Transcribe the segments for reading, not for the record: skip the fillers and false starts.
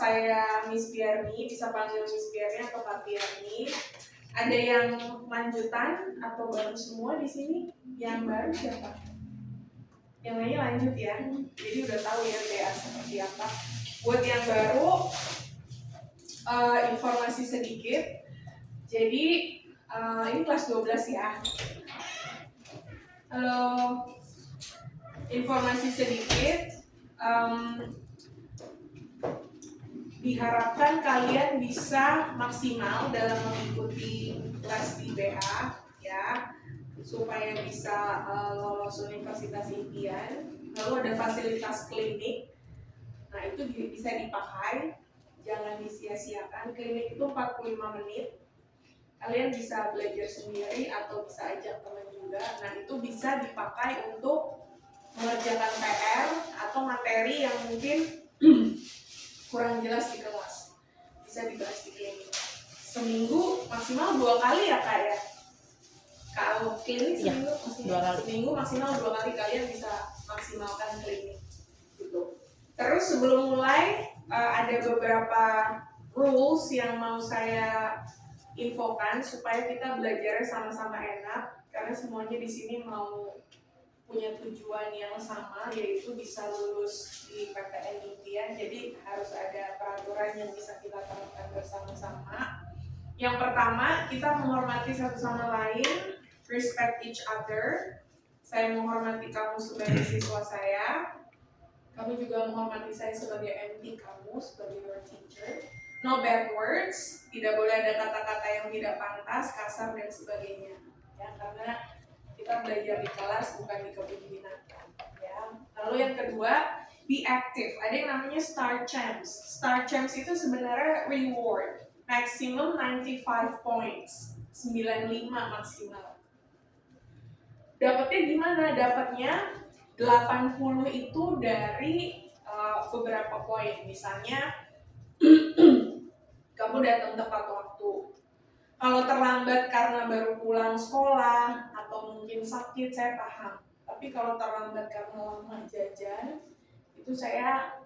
saya Miss Biarni, bisa panggil Miss Biarni atau Kak Biarni. Ada yang lanjutan atau baru semua di sini? Yang baru siapa? Yang lainnya lanjut ya. Jadi udah tahu ya BA seperti apa. Buat yang baru, informasi sedikit. Jadi ini kelas 12 ya. Halo, informasi sedikit. Diharapkan kalian bisa maksimal dalam mengikuti kelas di BA ya, supaya bisa lolos universitas impian. Lalu ada fasilitas klinik, nah itu bisa dipakai, jangan disia-siakan. Klinik itu 45 menit, kalian bisa belajar sendiri atau bisa ajak teman juga. Nah itu bisa dipakai untuk mengerjakan PR atau materi yang mungkin kurang jelas di kelas, bisa dibahas di klinik. Seminggu maksimal 2 kali ya Kak ya? Kalau klinik seminggu, seminggu maksimal 2 kali kalian bisa maksimalkan klinik gitu. Terus sebelum mulai ada beberapa rules yang mau saya infokan supaya kita belajarnya sama-sama enak, karena semuanya di sini mau punya tujuan yang sama, yaitu bisa lulus di PTN impian. Jadi harus ada peraturan yang bisa kita terapkan bersama-sama. Yang pertama, kita menghormati satu sama lain, respect each other. Saya menghormati kamu sebagai siswa saya, kamu juga menghormati saya sebagai MT kamu, sebagai your teacher. No bad words, tidak boleh ada kata-kata yang tidak pantas, kasar dan sebagainya. Ya, karena kita belajar di kelas, bukan di kebun binatang ya. Lalu yang kedua, be active. Ada yang namanya Star Champs. Star Champs itu sebenarnya reward maximum 95 points, 95 maksimal. Dapatnya gimana? Dapatnya 80 itu dari beberapa poin. Misalnya kamu datang tepat waktu. Kalau terlambat karena baru pulang sekolah atau mungkin sakit, saya paham. Tapi kalau terlambat karena lama jajan, itu saya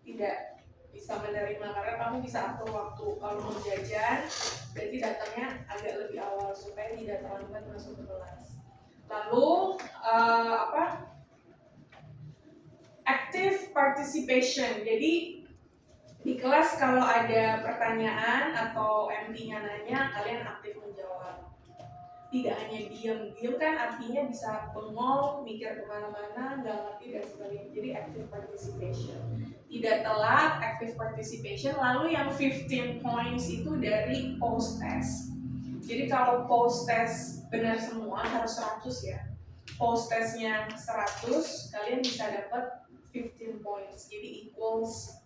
tidak bisa menerima, karena kamu bisa atur waktu. Kalau mau jajan, berarti datangnya agak lebih awal supaya tidak terlambat masuk ke kelas. Lalu active participation. Jadi di kelas kalau ada pertanyaan atau MT-nya nanya, kalian aktif menjawab. Tidak hanya diam kan artinya bisa bengong, mikir kemana-mana, nggak ngerti dan sebagainya. Jadi active participation. Tidak telat, active participation. Lalu yang 15 points itu dari post test. Jadi kalau post test benar semua harus 100 ya. Post testnya 100, kalian bisa dapat 15 points. Jadi equals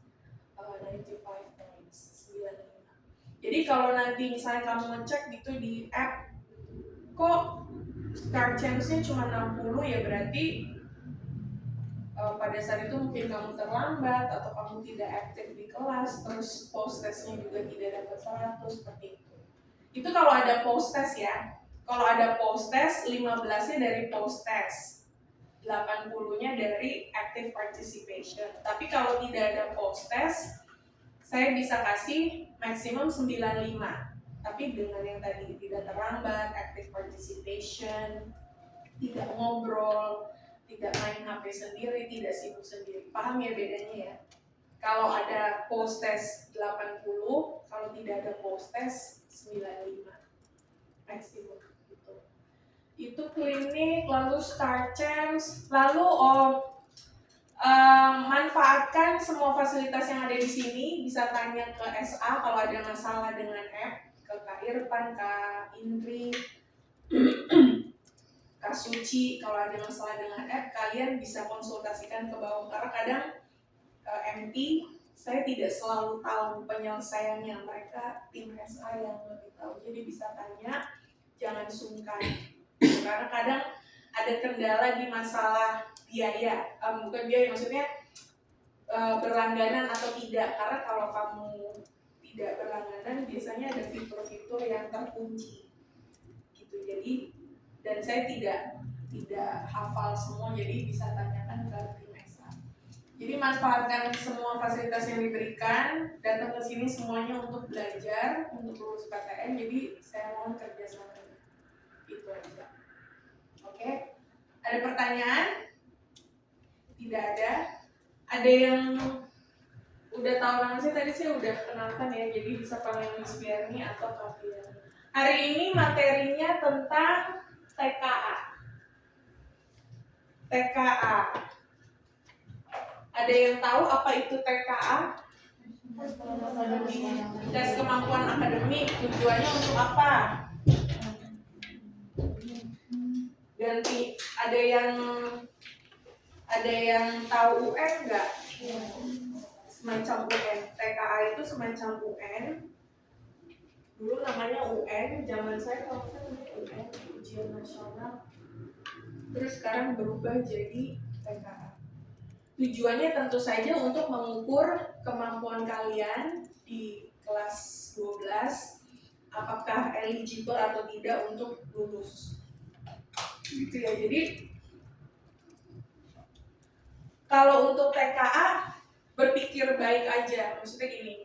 95 points, 95. Jadi kalau nanti misalnya kamu ngecek gitu di app, kok Star Champs-nya cuma 60 ya, berarti pada saat itu mungkin kamu terlambat atau kamu tidak aktif di kelas, terus post testnya juga tidak dapat 100, seperti itu. Itu kalau ada post test ya. Kalau ada post test, 15-nya dari post test, 80-nya dari active participation. Tapi kalau tidak ada post test, saya bisa kasih maksimum 95. Tapi dengan yang tadi, tidak terlambat, active participation, tidak ngobrol, tidak main HP sendiri, tidak sibuk sendiri. Paham ya bedanya ya? Kalau ada post test 80, kalau tidak ada post test 95 maksimum gitu. Itu klinik, lalu Star Champs, lalu manfaatkan semua fasilitas yang ada di sini. Bisa tanya ke SA kalau ada masalah dengan app, ke Kak Irfan, Kak Indri, Kak Suci. Kalau ada masalah dengan app, kalian bisa konsultasikan ke bawah, karena kadang MT saya tidak selalu tahu penyelesaiannya, mereka tim SA yang lebih tahu. Jadi bisa tanya, jangan sungkan, karena kadang ada kendala di masalah biaya, bukan biaya, maksudnya berlangganan atau tidak. Karena kalau kamu tidak berlangganan, biasanya ada fitur-fitur yang terkunci gitu. Jadi, dan saya tidak hafal semua, jadi bisa tanyakan ke tim SA. Jadi manfaatkan semua fasilitas yang diberikan, datang ke sini semuanya untuk belajar, untuk lulus PTN. Jadi saya mohon kerjasama. Itu aja. Oke, ada pertanyaan? Tidak ada. Ada yang udah tahu nama saya, tadi saya udah kenalkan ya, jadi bisa panggil Miss Berni atau Kavian. Hari ini materinya tentang TKA. TKA. Ada yang tahu apa itu TKA? Tes kemampuan akademik. Tujuannya untuk apa? Ganti. Ada yang tahu UN nggak? Semacam UN. TKA itu semacam UN. Dulu namanya UN, zaman saya kalau saya namanya UN, ujian nasional. Terus sekarang berubah jadi TKA. Tujuannya tentu saja untuk mengukur kemampuan kalian di kelas 12, apakah eligible atau tidak untuk lulus. Gitu ya. Jadi kalau untuk TKA berpikir baik aja, maksudnya gini.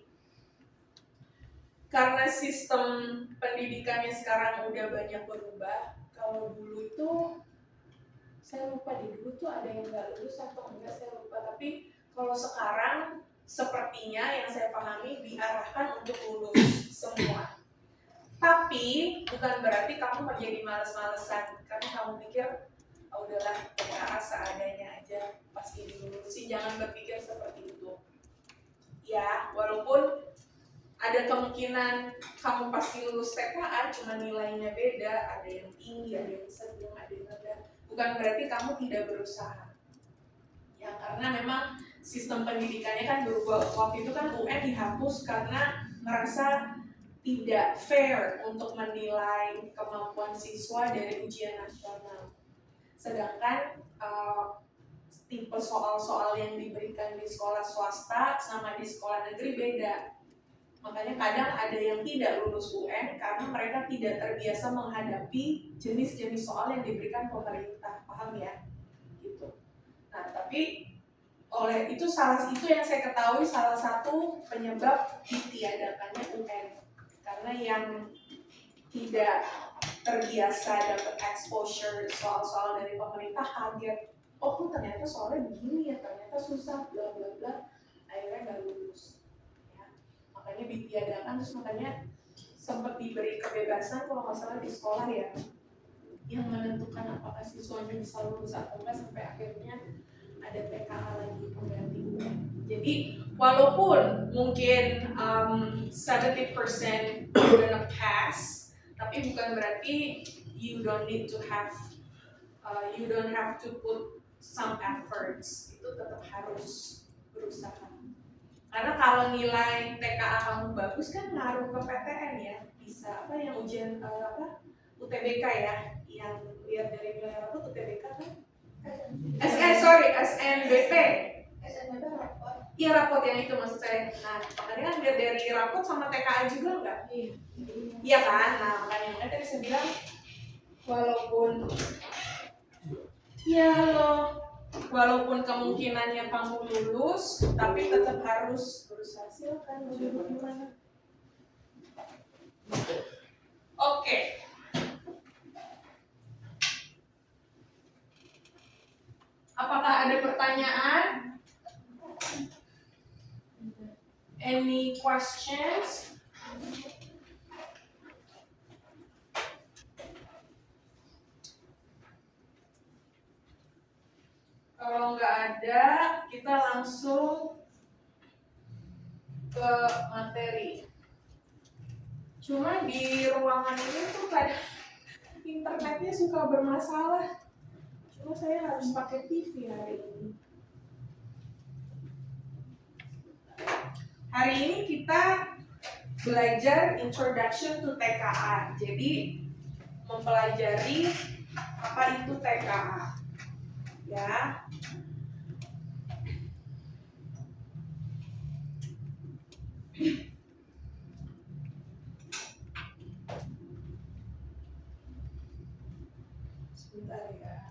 Karena sistem pendidikannya sekarang udah banyak berubah. Kalau dulu itu saya lupa dulu tuh ada yang nggak lulus atau enggak, saya lupa. Tapi kalau sekarang sepertinya yang saya pahami diarahkan untuk lulus semua. Tapi bukan berarti kamu menjadi males-malesan karena kamu pikir oh, udahlah TKA seadanya aja pasti dilulusin. Jangan berpikir seperti itu. Ya, walaupun ada kemungkinan kamu pasti lulus TKA, cuma nilainya beda, ada yang tinggi, ada yang sedang, ada yang rendah. Bukan berarti kamu tidak berusaha. Ya, karena memang sistem pendidikannya kan berubah. Waktu itu kan UN dihapus karena merasa tidak fair untuk menilai kemampuan siswa dari ujian nasional. Sedangkan tipe soal-soal yang diberikan di sekolah swasta sama di sekolah negeri beda. Makanya kadang ada yang tidak lulus UN karena mereka tidak terbiasa menghadapi jenis-jenis soal yang diberikan pemerintah, paham ya? Gitu. Nah, tapi oleh itu yang saya ketahui salah satu penyebab ditiadakannya UN. Karena yang tidak terbiasa dapat exposure soal-soal dari pemerintah kaget. Oh, ternyata soalnya begini ya, ternyata susah, bla bla bla. Akhirnya nggak lulus. Makanya ditiadakan, terus makanya sempat diberi kebebasan kalau nggak salah di sekolah ya, yang menentukan apakah siswanya bisa lulus atau enggak, sampai akhirnya ada TKA lagi pengganti UN. Jadi walaupun mungkin 70% gonna pass, tapi bukan berarti you don't have to put some efforts. Itu tetap harus berusaha. Karena kalau nilai TKA kamu bagus kan ngaruh ke PTN ya, bisa apa yang ujian UTBK ya, yang lihat dari nilai rapot UTBK kan? SNBP. SNBP rapot. Iya rapot yang itu maksud saya. Nah makanya kan lihat dari rapot sama TKA juga enggak? Iya kan? Nah makanya tadi saya bilang walaupun walaupun kemungkinannya kamu lulus, tapi tetap harus berusaha. Silakan mau gimana? Oke. Apakah ada pertanyaan? Any questions? Kalau nggak ada, kita langsung ke materi. Cuma di ruangan ini tuh kadang internetnya suka bermasalah. Cuma saya harus pakai TV hari ini. Hari ini kita belajar Introduction to TKA. Jadi mempelajari apa itu TKA. Ya. Sebentar ya.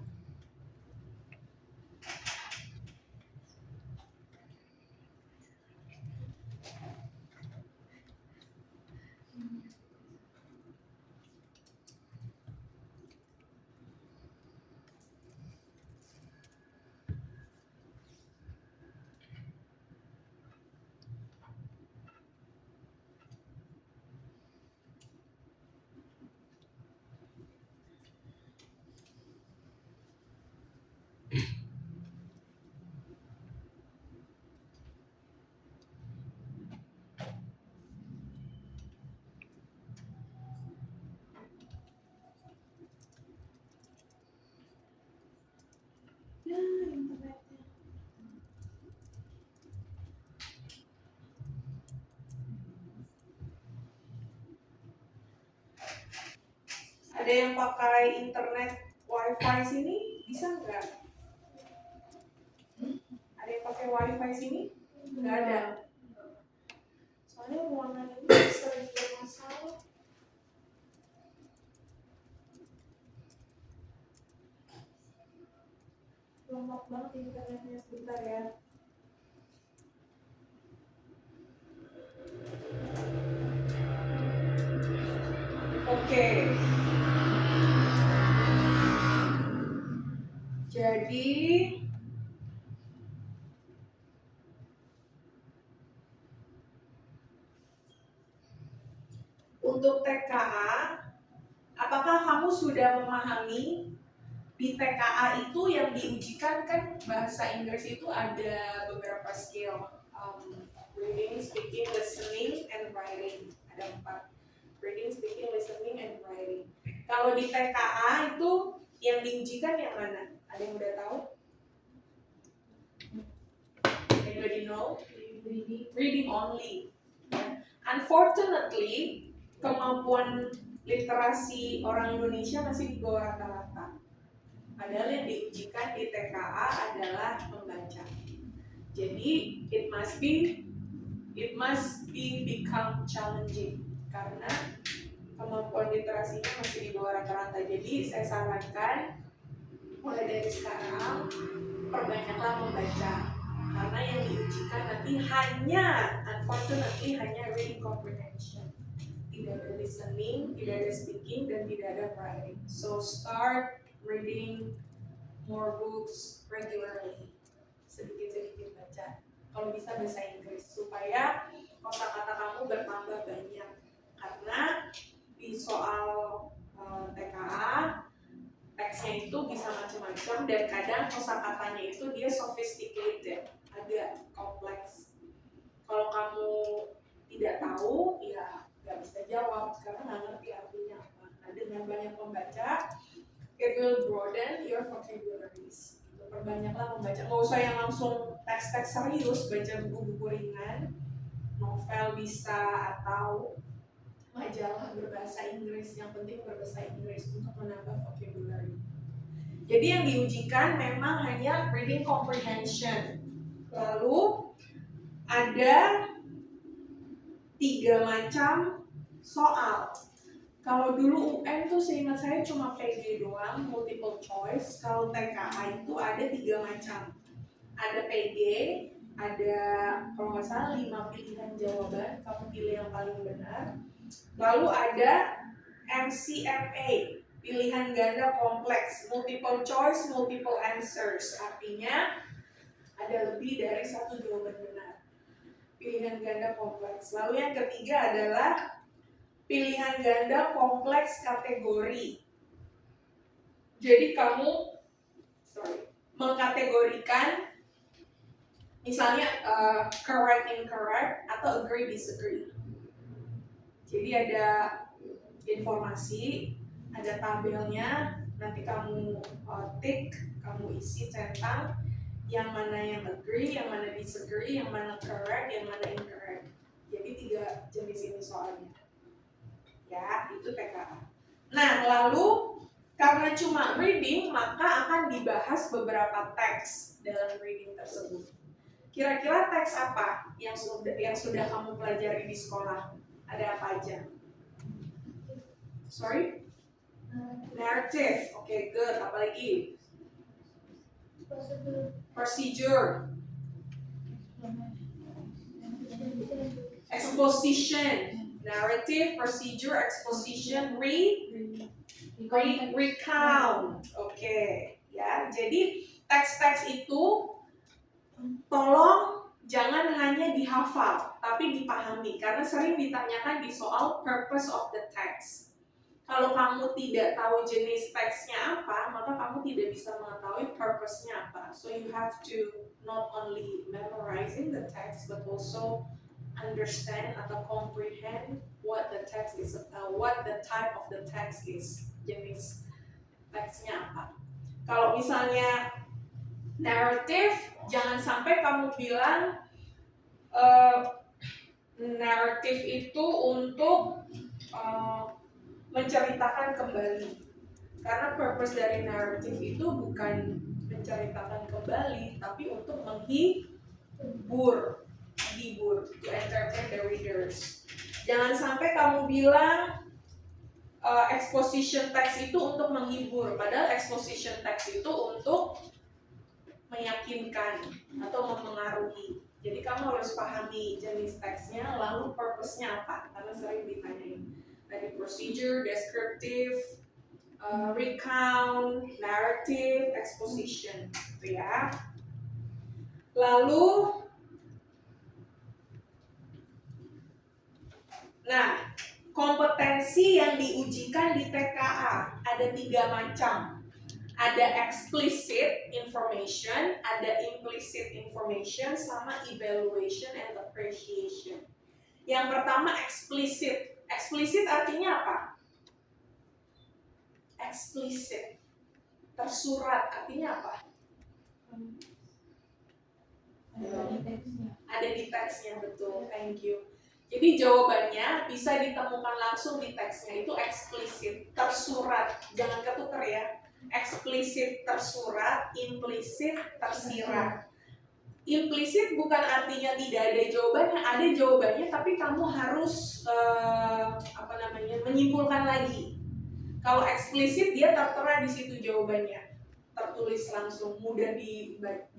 Ada yang pakai internet wifi sini? Bisa nggak? Ada yang pakai wifi sini? Nggak ada. Soalnya ruangan ini sering bermasalah. Lemot banget internetnya, sebentar ya. Oke. Jadi untuk TKA, apakah kamu sudah memahami di TKA itu yang diujikan kan bahasa Inggris itu ada beberapa skill, reading, speaking, listening, and writing. Ada 4. Reading, speaking, listening, and writing. Kalau di TKA itu yang diujikan yang mana? Ada yang udah tahu? Anybody know? Reading only. Unfortunately, kemampuan literasi orang Indonesia masih di bawah rata-rata. Padahal yang diujikan di TKA adalah membaca. Jadi it must be become challenging karena kemampuan literasinya masih di bawah rata-rata. Jadi saya sarankan mulai dari sekarang perbanyaklah membaca karena yang diujikan nanti unfortunately hanya reading comprehension. Tidak ada listening, tidak ada speaking, dan tidak ada writing. So start reading more books regularly. Sedikit-sedikit baca. Kalau bisa bahasa Inggris supaya kosakata kamu bertambah banyak. Karena di soal TKA teksnya itu bisa macam-macam dan kadang kosakatanya itu dia sophisticated, agak kompleks. Kalau kamu tidak tahu, ya nggak bisa jawab karena nggak ngerti artinya apa. Nah, dengan banyak membaca, it will broaden your vocabularies. Perbanyaklah membaca. Nggak usah yang langsung teks-teks serius, baca buku-buku ringan, novel bisa atau majalah berbahasa Inggris. Yang penting berbahasa Inggris untuk menambah vocabulary. Jadi yang diujikan memang hanya reading comprehension. Lalu ada 3 macam soal. Kalau dulu UN tuh seingat saya cuma PG doang, multiple choice. Kalau TKA itu ada 3 macam. Ada PG, ada kalau nggak salah 5 pilihan jawaban, kamu pilih yang paling benar. Lalu ada MCMA, pilihan ganda kompleks, multiple choice, multiple answers. Artinya ada lebih dari 1 jawaban benar. Pilihan ganda kompleks. Lalu yang ketiga adalah pilihan ganda kompleks kategori. Jadi kamu mengkategorikan misalnya correct, incorrect, atau agree, disagree. Jadi ada informasi, ada tabelnya, nanti kamu tick, kamu isi centang yang mana yang agree, yang mana disagree, yang mana correct, yang mana incorrect. Jadi 3 jenis ini soalnya. Ya, itu TKA. Nah, lalu karena cuma reading, maka akan dibahas beberapa teks dalam reading tersebut. Kira-kira teks apa yang sudah kamu pelajari di sekolah? Ada apa aja? Sorry? Narrative. Oke, good. Apa lagi? Procedure. Exposition. Narrative, procedure, exposition, recount. Oke, ya. Jadi teks-teks itu tolong jangan hanya dihafal, tapi dipahami karena sering ditanyakan di soal purpose of the text. Kalau kamu tidak tahu jenis teksnya apa, maka kamu tidak bisa mengetahui purpose-nya apa. So you have to not only memorizing the text, but also understand atau comprehend what the text is, what the type of the text is, jenis teksnya apa. Kalau misalnya narrative, jangan sampai kamu bilang narrative itu untuk menceritakan kembali. Karena purpose dari naratif itu bukan menceritakan kembali, tapi untuk menghibur, to entertain the readers. Jangan sampai kamu bilang exposition text itu untuk menghibur, padahal exposition text itu untuk meyakinkan atau mempengaruhi. Jadi kamu harus pahami jenis teksnya, lalu purpose-nya apa, karena sering ditanyain. Tadi procedure, descriptive, recount, narrative, exposition, gitu ya. Lalu, nah, kompetensi yang diujikan di TKA ada 3 macam. Ada explicit information, ada implicit information, sama evaluation and appreciation. Yang pertama explicit. Explicit artinya apa? Explicit, tersurat, artinya apa? Ada di teksnya, betul, thank you. Jadi jawabannya bisa ditemukan langsung di teksnya, itu explicit, tersurat, jangan ketuker ya. Eksplisit tersurat, implisit tersirat. Implisit bukan artinya tidak ada jawabannya, ada jawabannya, tapi kamu harus menyimpulkan lagi. Kalau eksplisit dia tertera di situ jawabannya, tertulis langsung, mudah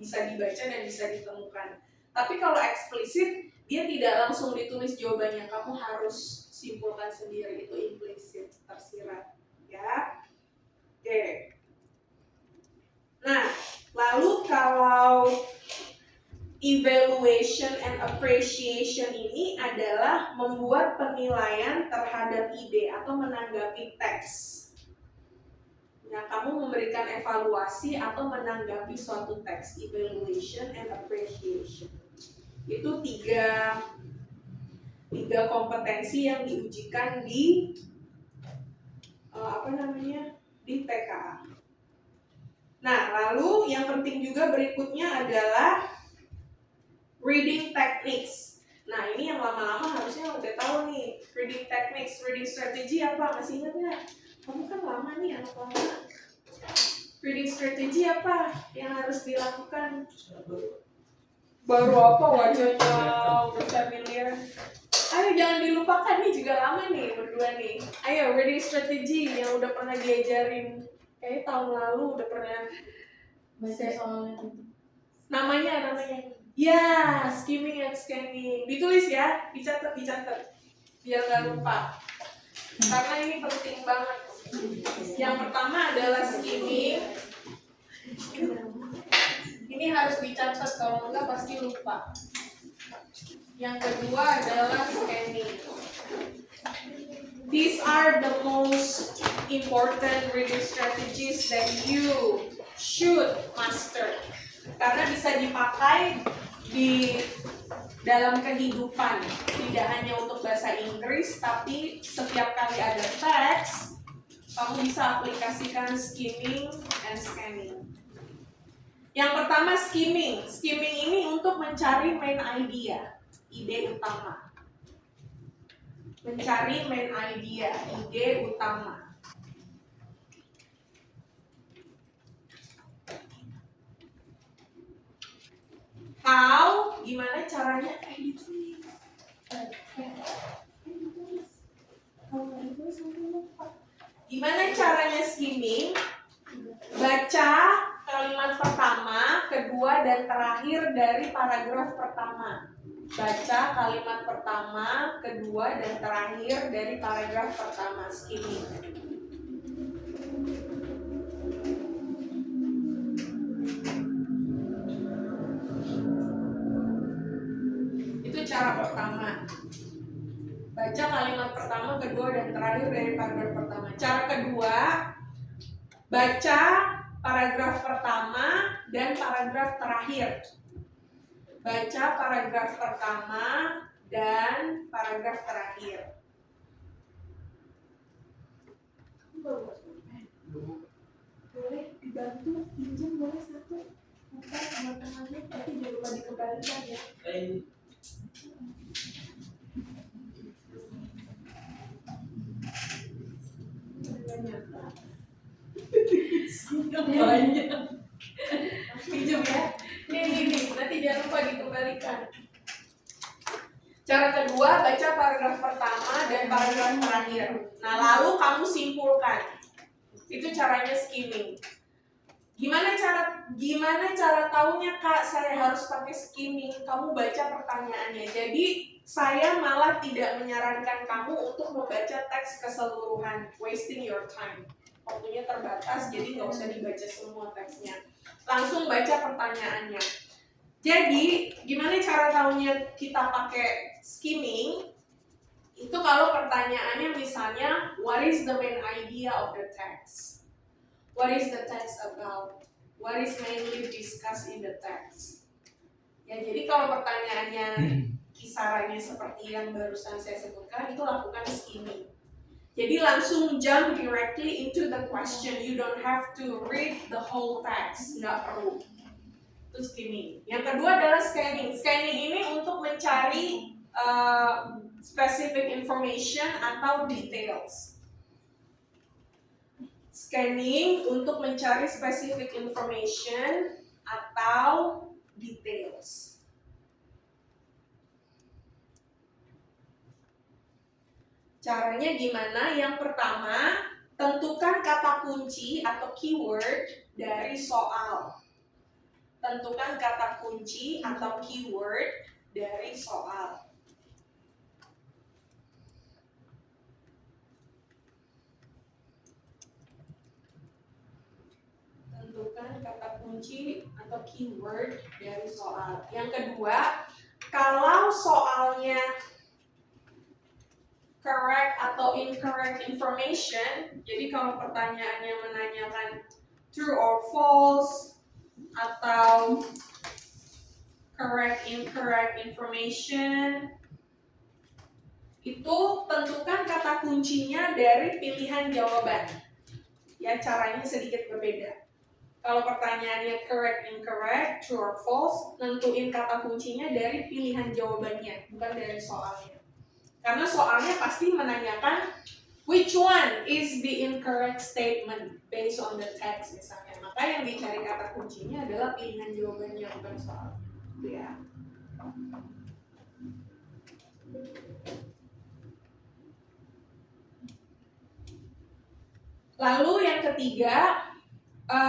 bisa dibaca dan bisa ditemukan. Tapi kalau eksplisit dia tidak langsung ditulis jawabannya, kamu harus simpulkan sendiri, itu implisit tersirat, ya. Oke. Nah, lalu kalau evaluation and appreciation ini adalah membuat penilaian terhadap ide atau menanggapi teks. Nah, kamu memberikan evaluasi atau menanggapi suatu teks, evaluation and appreciation. Itu tiga kompetensi yang diujikan di di TKA. Nah, lalu yang penting juga berikutnya adalah reading techniques. Nah, ini yang lama-lama harusnya udah tahu nih. Reading techniques, reading strategy apa? Masih ingat nggak? Kamu kan lama nih, anak lama. Reading strategy apa yang harus dilakukan? Baru apa wajahnya udah familiar? Ayo jangan dilupakan nih, juga lama nih berdua nih. Ayo reading strategy yang udah pernah diajarin kayaknya tahun lalu udah pernah baca soalnya. Namanya ya, skimming and scanning. Ditulis ya, dicatat biar nggak lupa. Karena ini penting banget. Yang pertama adalah skimming. Ini harus dicatat, kalau enggak pasti lupa. Yang kedua adalah scanning. These are the most important reading strategies that you should master. Karena bisa dipakai di dalam kehidupan, tidak hanya untuk bahasa Inggris, tapi setiap kali ada teks, kamu bisa aplikasikan skimming and scanning. Yang pertama skimming. Skimming ini untuk mencari main idea, ide utama. Mencari main idea, ide utama. How? Gimana caranya? Gimana caranya skimming? Baca kalimat pertama, kedua, dan terakhir dari paragraf pertama. Baca kalimat pertama, kedua, dan terakhir dari paragraf pertama. Skimming. Itu cara pertama. Baca kalimat pertama, kedua, dan terakhir dari paragraf pertama. Cara kedua, baca paragraf pertama dan paragraf terakhir. Baca paragraf pertama dan paragraf terakhir. Boleh dibantu, pinjam boleh satu. Bukan sama temannya, tapi jangan lupa dikembalikan ya. baca paragraf pertama dan paragraf terakhir. Nah, lalu kamu simpulkan. Itu caranya skimming. Gimana cara taunya, Kak? Saya harus pakai skimming. Kamu baca pertanyaannya. Jadi saya malah tidak menyarankan kamu untuk membaca teks keseluruhan, wasting your time. Waktunya terbatas, jadi nggak usah dibaca semua teksnya. Langsung baca pertanyaannya. Jadi gimana cara taunya kita pakai skimming? Itu kalau pertanyaannya misalnya, what is the main idea of the text? What is the text about? What is mainly discussed in the text? Ya, jadi kalau pertanyaannya kisarannya seperti yang barusan saya sebutkan, itu lakukan skimming. Jadi langsung jump directly into the question. You don't have to read the whole text, nggak perlu. Itu skimming. Yang kedua adalah scanning. Scanning ini untuk mencari specific information atau details. Scanning untuk mencari specific information atau details. Caranya gimana? Yang pertama, tentukan kata kunci atau keyword dari soal. Tentukan kata kunci atau keyword dari soal. Tentukan kata kunci atau keyword dari soal. Yang kedua, kalau soalnya correct atau incorrect information, jadi kalau pertanyaannya menanyakan true or false atau correct incorrect information, itu tentukan kata kuncinya dari pilihan jawaban. Ya, caranya sedikit berbeda. Kalau pertanyaannya correct incorrect, true or false, tentuin kata kuncinya dari pilihan jawabannya, bukan dari soalnya. Karena soalnya pasti menanyakan which one is the incorrect statement based on the text misalnya. Maka yang dicari kata kuncinya adalah pilihan jawabannya, bukan soal. Ya. Lalu yang ketiga,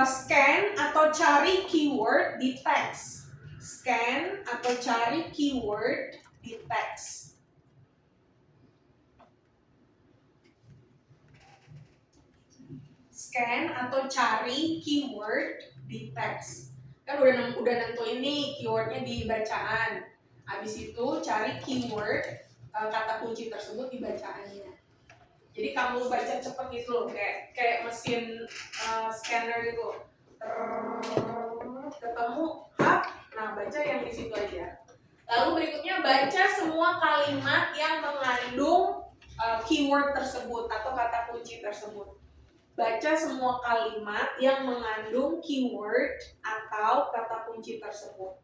scan atau cari keyword di teks. Scan atau cari keyword di teks. Scan atau cari keyword di teks. Kan udah nentuin nih keywordnya di bacaan. Habis itu cari keyword kata kunci tersebut di bacaannya. Jadi kamu baca cepet gitu loh, kayak mesin scanner gitu. Ketemu hap, nah baca yang di situ aja. Lalu berikutnya baca semua kalimat yang mengandung keyword tersebut atau kata kunci tersebut. Baca semua kalimat yang mengandung keyword atau kata kunci tersebut.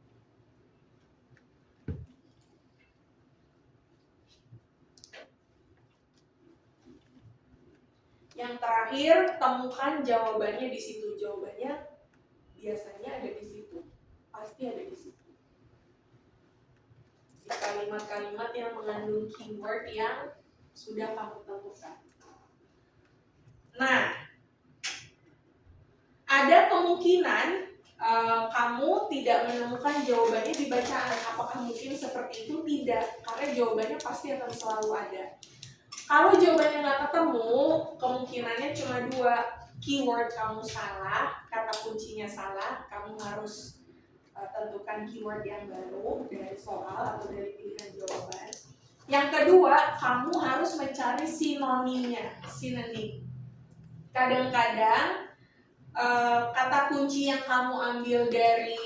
Yang terakhir, temukan jawabannya di situ. Jawabannya biasanya ada di situ. Pasti ada di situ. Di kalimat-kalimat yang mengandung keyword yang sudah kamu tentukan. Nah, ada kemungkinan kamu tidak menemukan jawabannya di bacaan. Apakah mungkin seperti itu? Tidak, karena jawabannya pasti akan selalu ada. Kalau jawabannya nggak ketemu, kemungkinannya cuma dua. Keyword kamu salah, kata kuncinya salah, kamu harus tentukan keyword yang baru dari soal atau dari pilihan jawaban. Yang kedua, kamu harus mencari sinonimnya, sinonim. Kadang-kadang kata kunci yang kamu ambil dari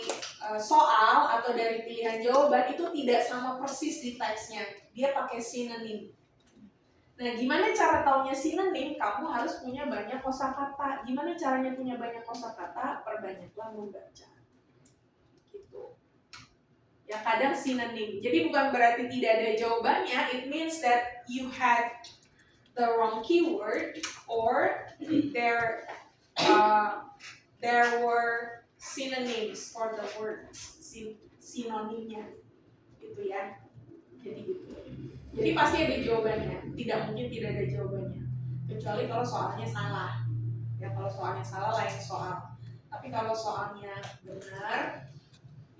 soal atau dari pilihan jawaban itu tidak sama persis di teksnya. Dia pakai sinonim. Nah, gimana cara taunya sinonim? Kamu harus punya banyak kosakata. Gimana caranya punya banyak kosakata? Perbanyaklah membaca. Gitu. Ya, kadang sinonim. Jadi bukan berarti tidak ada jawabannya. It means that you had the wrong keyword or there were synonyms for the words. Sinonimnya. Gitu ya. Jadi gitu. Jadi pasti ada jawabannya, tidak mungkin tidak ada jawabannya. Kecuali kalau soalnya salah. Ya kalau soalnya salah lain soal. Tapi kalau soalnya benar,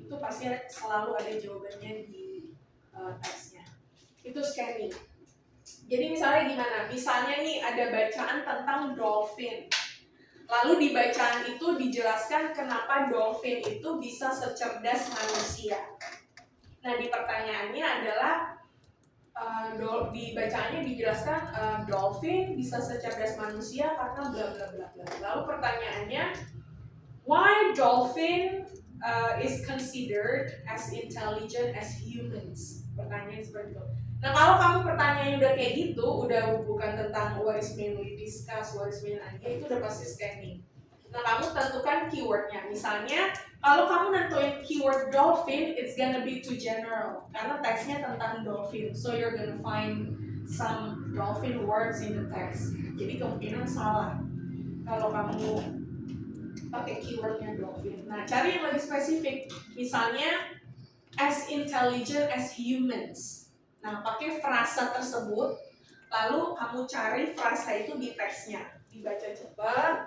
itu pasti selalu ada jawabannya di teksnya. Itu scanning. Jadi misalnya gimana? Misalnya nih ada bacaan tentang dolphin. Lalu di bacaan itu dijelaskan kenapa dolphin itu bisa secerdas manusia. Nah di pertanyaannya adalah di bacaannya dijelaskan dolphin bisa secerdas manusia karena bla bla bla bla. Lalu pertanyaannya, why dolphin is considered as intelligent as humans? Pertanyaan seperti itu. Nah kalau kamu pertanyaannya udah kayak gitu, udah bukan tentang what is mainly discussed, what is mainly idea, itu udah pasti scanning. Nah kamu tentukan keywordnya. Misalnya kalau kamu nentuin keyword dolphin, it's gonna be too general karena teksnya tentang dolphin. So you're gonna find some dolphin words in the text. Jadi kemungkinan salah kalau kamu pakai keywordnya dolphin. Nah cari yang lebih spesifik. Misalnya as intelligent as humans. Nah, pakai frasa tersebut, lalu kamu cari frasa itu di teksnya. Dibaca cepat,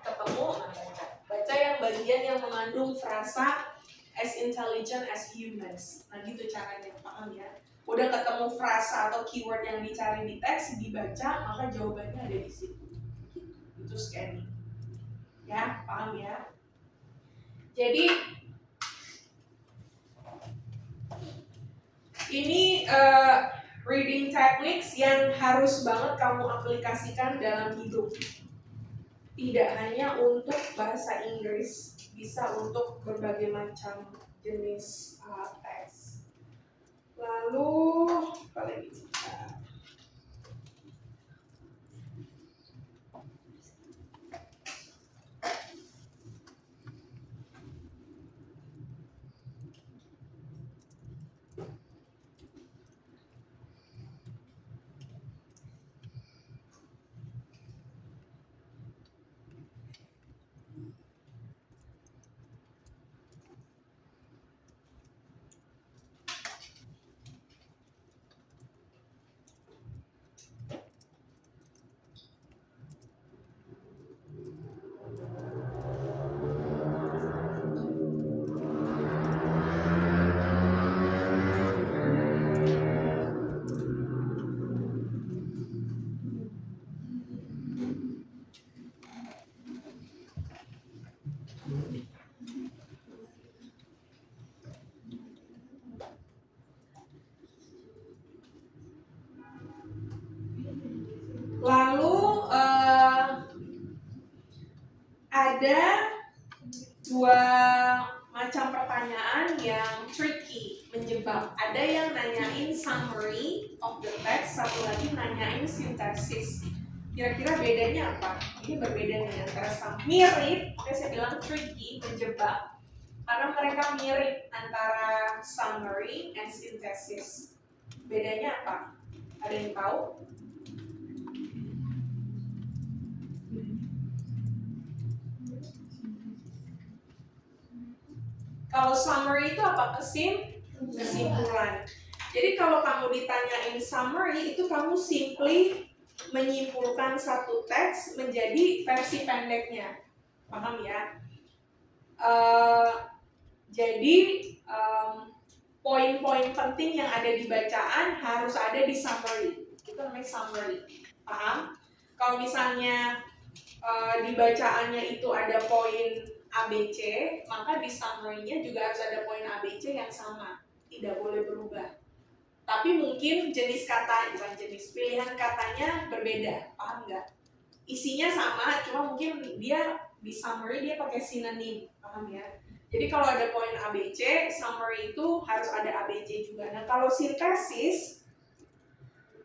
ketemu, nah baca. Baca yang bagian yang mengandung frasa as intelligent as humans. Nah, gitu caranya, paham ya? Udah ketemu frasa atau keyword yang dicari di teks, dibaca, maka jawabannya ada di situ. Itu scanning. Ya, paham ya? Jadi, ini reading techniques yang harus banget kamu aplikasikan dalam hidup. Tidak hanya untuk bahasa Inggris, bisa untuk berbagai macam jenis teks. Lalu, apa lagi kita? Lalu ada dua macam pertanyaan yang tricky, menjebak. Ada yang nanyain summary of the text, satu lagi nanyain sintaksis. Kira-kira bedanya apa? Ini berbeda nih antara mirip, saya bilang tricky, menjebak. Karena mereka mirip antara summary and synthesis. Bedanya apa? Ada yang tahu? Kalau summary itu apa? Kesimpulan. Jadi kalau kamu ditanyain summary, itu kamu simply menyimpulkan satu teks menjadi versi pendeknya. Paham ya? Jadi poin-poin penting yang ada di bacaan harus ada di summary. Itu namanya summary. Paham? Kalau misalnya di bacaannya itu ada poin ABC, maka di summary-nya juga harus ada poin ABC yang sama, tidak boleh berubah. Tapi mungkin jenis kata, bukan jenis, pilihan katanya berbeda, paham nggak? Isinya sama, cuma mungkin dia di summary dia pakai sinonim, paham ya? Jadi kalau ada poin ABC, summary itu harus ada ABC juga. Nah kalau sintesis,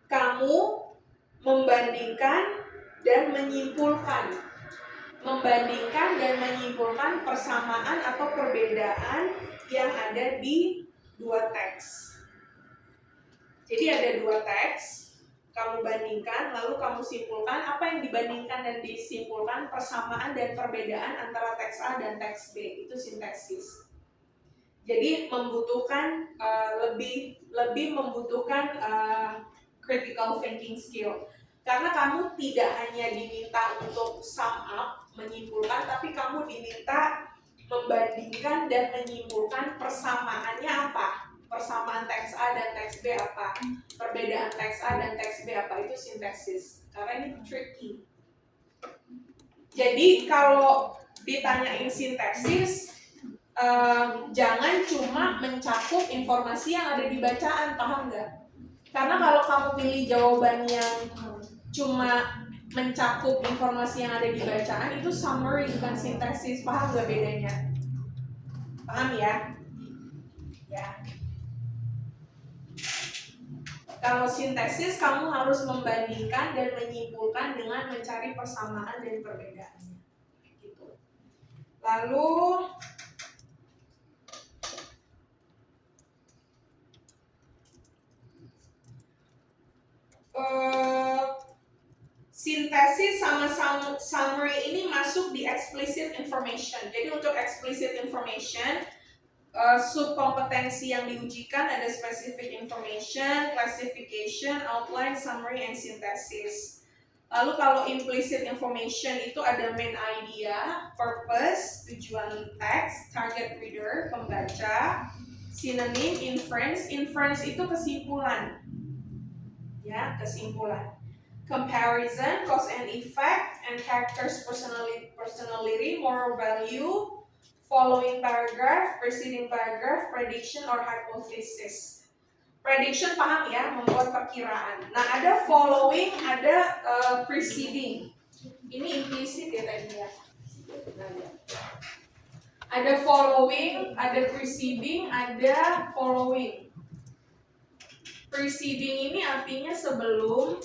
kamu membandingkan dan menyimpulkan persamaan atau perbedaan yang ada di dua teks. Jadi ada dua teks, kamu bandingkan, lalu kamu simpulkan apa yang dibandingkan dan disimpulkan, persamaan dan perbedaan antara teks A dan teks B, itu sintaksis. Jadi membutuhkan lebih membutuhkan critical thinking skill. Karena kamu tidak hanya diminta untuk sum up, menyimpulkan, tapi kamu diminta membandingkan dan menyimpulkan persamaannya apa. Persamaan teks A dan teks B apa, perbedaan teks A dan teks B apa, itu sintaksis. Karena ini tricky. Jadi kalau ditanyain sintaksis, jangan cuma mencakup informasi yang ada di bacaan, paham nggak? Karena kalau kamu pilih jawaban yang cuma mencakup informasi yang ada di bacaan, itu summary bukan sintaksis, paham nggak bedanya? Paham ya? Ya. Kalau sintaksis kamu harus membandingkan dan menyimpulkan dengan mencari persamaan dan perbedaannya. Gitu. Lalu sintesis sama summary ini masuk di explicit information. Jadi untuk explicit information, subkompetensi yang diujikan ada specific information, classification, outline, summary, and synthesis. Lalu kalau implicit information itu ada main idea, purpose, tujuan teks, target reader, pembaca, synonym, inference. Inference itu kesimpulan. Ya, kesimpulan. Comparison, cause and effect, and characters personality, moral value, following paragraph, preceding paragraph, prediction or hypothesis. Prediction paham ya, membuat perkiraan. Nah, ada following, ada preceding. Ini implisit ya tadi ya. Ada following, ada preceding, ada following. Preceding ini artinya sebelum.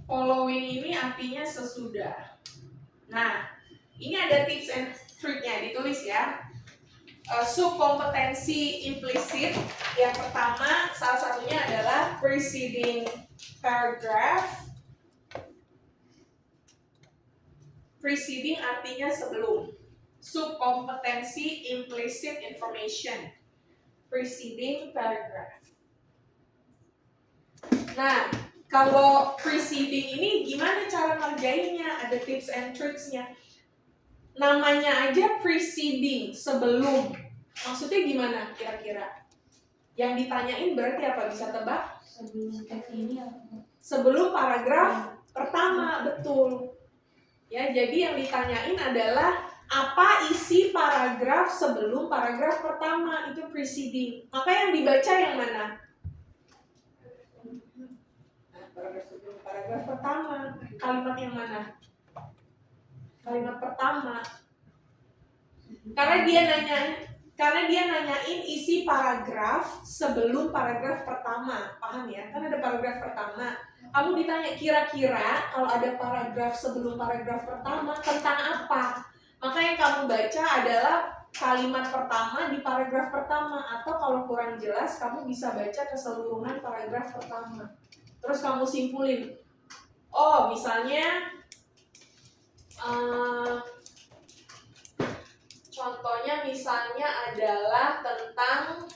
Following ini artinya sesudah. Nah, ini ada tips and triknya, ditulis ya. Subkompetensi implisit yang pertama, salah satunya adalah preceding paragraph. Preceding artinya sebelum. Subkompetensi implicit information. Preceding paragraph. Nah, kalau preceding ini gimana cara ngerjainnya? Ada tips and tricksnya. Namanya aja preceding, sebelum. Maksudnya gimana kira-kira? Yang ditanyain berarti apa? Bisa tebak? Sebelum teks ini apa? Sebelum paragraf pertama, betul. Ya, jadi yang ditanyain adalah apa isi paragraf sebelum paragraf pertama, itu preceding. Maka yang dibaca yang mana? Paragraf pertama. Kalimat yang mana? Kalimat pertama. Karena dia nanyain isi paragraf sebelum paragraf pertama. Paham ya? Kan ada paragraf pertama. Kamu ditanya kira-kira kalau ada paragraf sebelum paragraf pertama tentang apa? Maka yang kamu baca adalah kalimat pertama di paragraf pertama, atau kalau kurang jelas kamu bisa baca keseluruhan paragraf pertama. Terus kamu simpulin. Oh, misalnya contohnya misalnya adalah tentang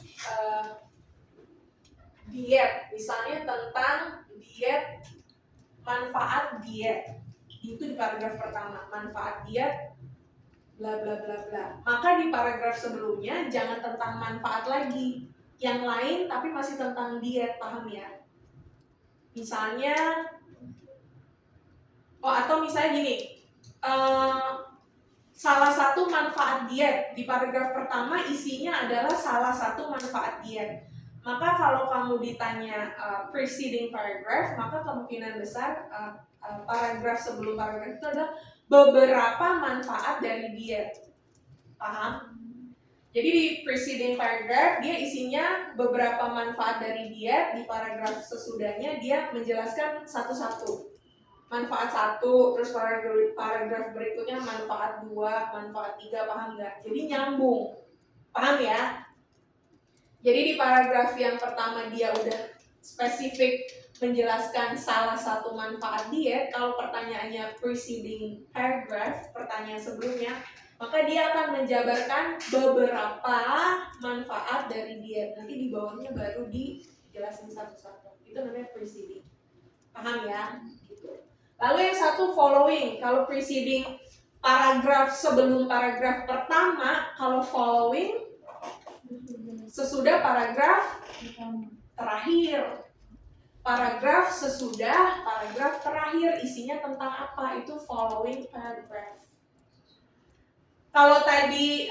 diet. Misalnya tentang diet, manfaat diet. Itu di paragraf pertama, manfaat diet bla bla bla bla. Maka di paragraf sebelumnya jangan tentang manfaat lagi. Yang lain tapi masih tentang diet, paham ya? Misalnya atau misalnya gini, salah satu manfaat diet. Di paragraf pertama isinya adalah salah satu manfaat diet. Maka kalau kamu ditanya preceding paragraph, maka kemungkinan besar paragraf sebelum paragraf itu adalah beberapa manfaat dari diet. Paham? Jadi di preceding paragraph dia isinya beberapa manfaat dari diet. Di paragraf sesudahnya dia menjelaskan satu-satu. Manfaat 1, terus paragraf berikutnya manfaat 2, manfaat 3, paham nggak? Jadi nyambung, paham ya? Jadi di paragraf yang pertama dia udah spesifik menjelaskan salah satu manfaat diet, kalau pertanyaannya preceding paragraph, pertanyaan sebelumnya, maka dia akan menjabarkan beberapa manfaat dari diet. Nanti di bawahnya baru dijelasin satu-satu. Itu namanya preceding. Paham ya? Gitu. Lalu yang satu following. Kalau preceding paragraf sebelum paragraf pertama, kalau following sesudah paragraf terakhir. Paragraf sesudah paragraf terakhir isinya tentang apa? Itu following paragraph. Kalau tadi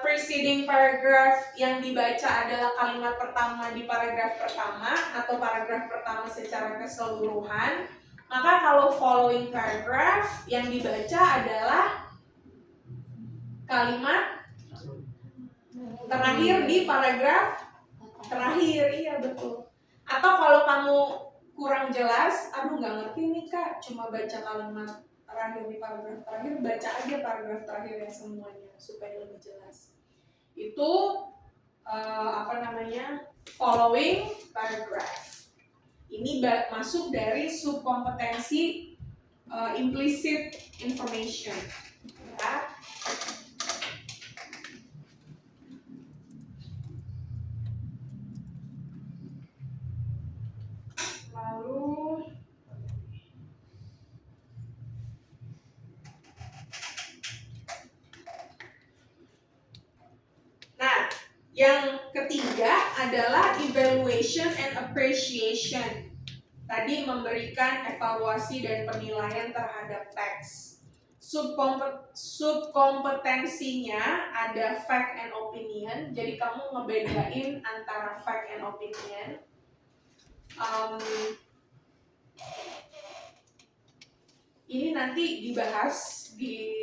preceding paragraph yang dibaca adalah kalimat pertama di paragraf pertama atau paragraf pertama secara keseluruhan, maka kalau following paragraph yang dibaca adalah kalimat terakhir di paragraf terakhir. Iya betul. Atau kalau kamu kurang jelas, aduh nggak ngerti nih kak, cuma baca kalimat terakhir di paragraf terakhir, baca aja paragraf terakhirnya semuanya supaya lebih jelas. Itu following paragraph. Ini masuk dari subkompetensi implicit information. Ya. Lalu yang ketiga adalah evaluation and appreciation. Tadi memberikan evaluasi dan penilaian terhadap teks. Subkompetensinya ada fact and opinion. Jadi kamu ngebedain antara fact and opinion. Ini nanti dibahas di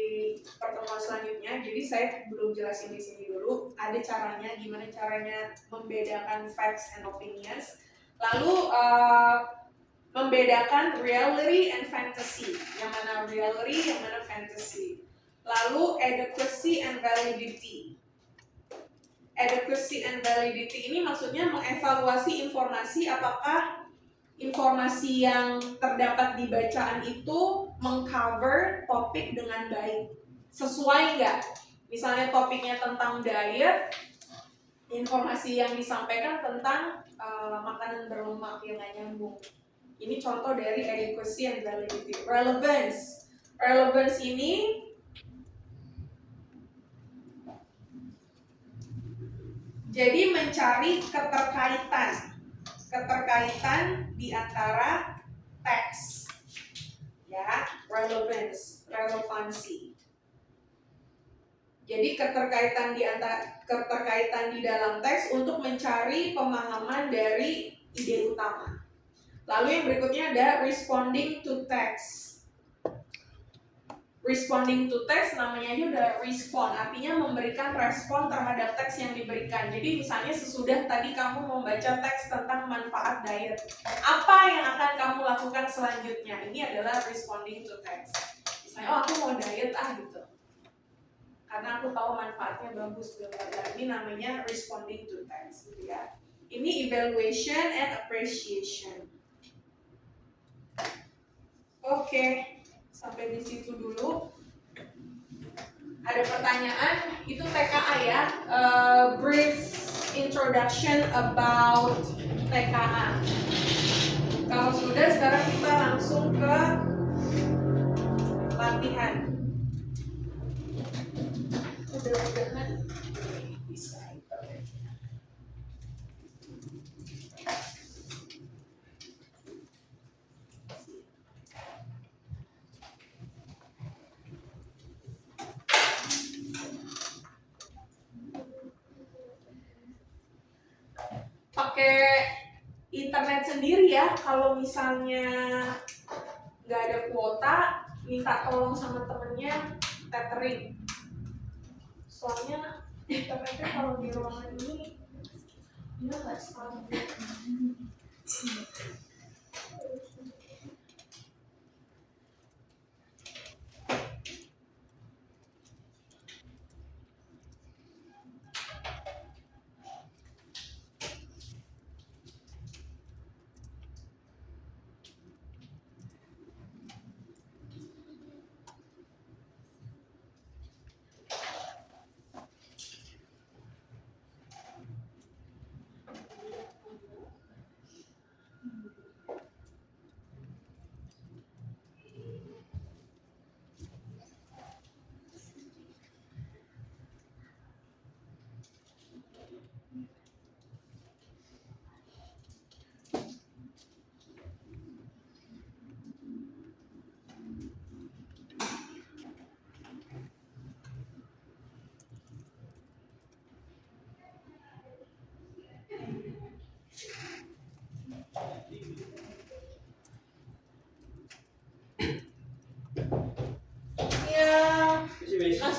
pertemuan selanjutnya, jadi saya belum jelasin di sini dulu. Ada caranya, gimana caranya membedakan facts and opinions. Lalu membedakan reality and fantasy. Yang mana reality, yang mana fantasy. Lalu adequacy and validity. Adequacy and validity ini maksudnya mengevaluasi informasi apakah informasi yang terdapat di bacaan itu mengcover topik dengan baik. Sesuai nggak? Misalnya topiknya tentang diet, informasi yang disampaikan tentang makanan berlemak yang nggak nyambung. Ini contoh dari adequacy and validity. Relevance. Relevance ini jadi mencari keterkaitan di antara teks, ya, relevansi. Jadi keterkaitan di dalam teks untuk mencari pemahaman dari ide utama. Lalu yang berikutnya ada responding to text. Responding to text namanya aja udah respond, artinya memberikan respon terhadap teks yang diberikan. Jadi misalnya sesudah tadi kamu membaca teks tentang manfaat diet, apa yang akan kamu lakukan selanjutnya? Ini adalah responding to text. Misalnya, oh aku mau diet gitu, karena aku tahu manfaatnya bagus. Ini namanya responding to text, gitu ya. Ini evaluation and appreciation. Oke. Sampai di situ dulu. Ada pertanyaan, itu TKA ya, brief introduction about TKA. Kalau sudah, sekarang kita langsung ke latihan. Mudah-mudahan bisa. Pakai internet sendiri ya. Kalau misalnya nggak ada kuota, minta tolong sama temennya tethering. Soalnya internetnya kalau di ruangan ini dia nggak stabil.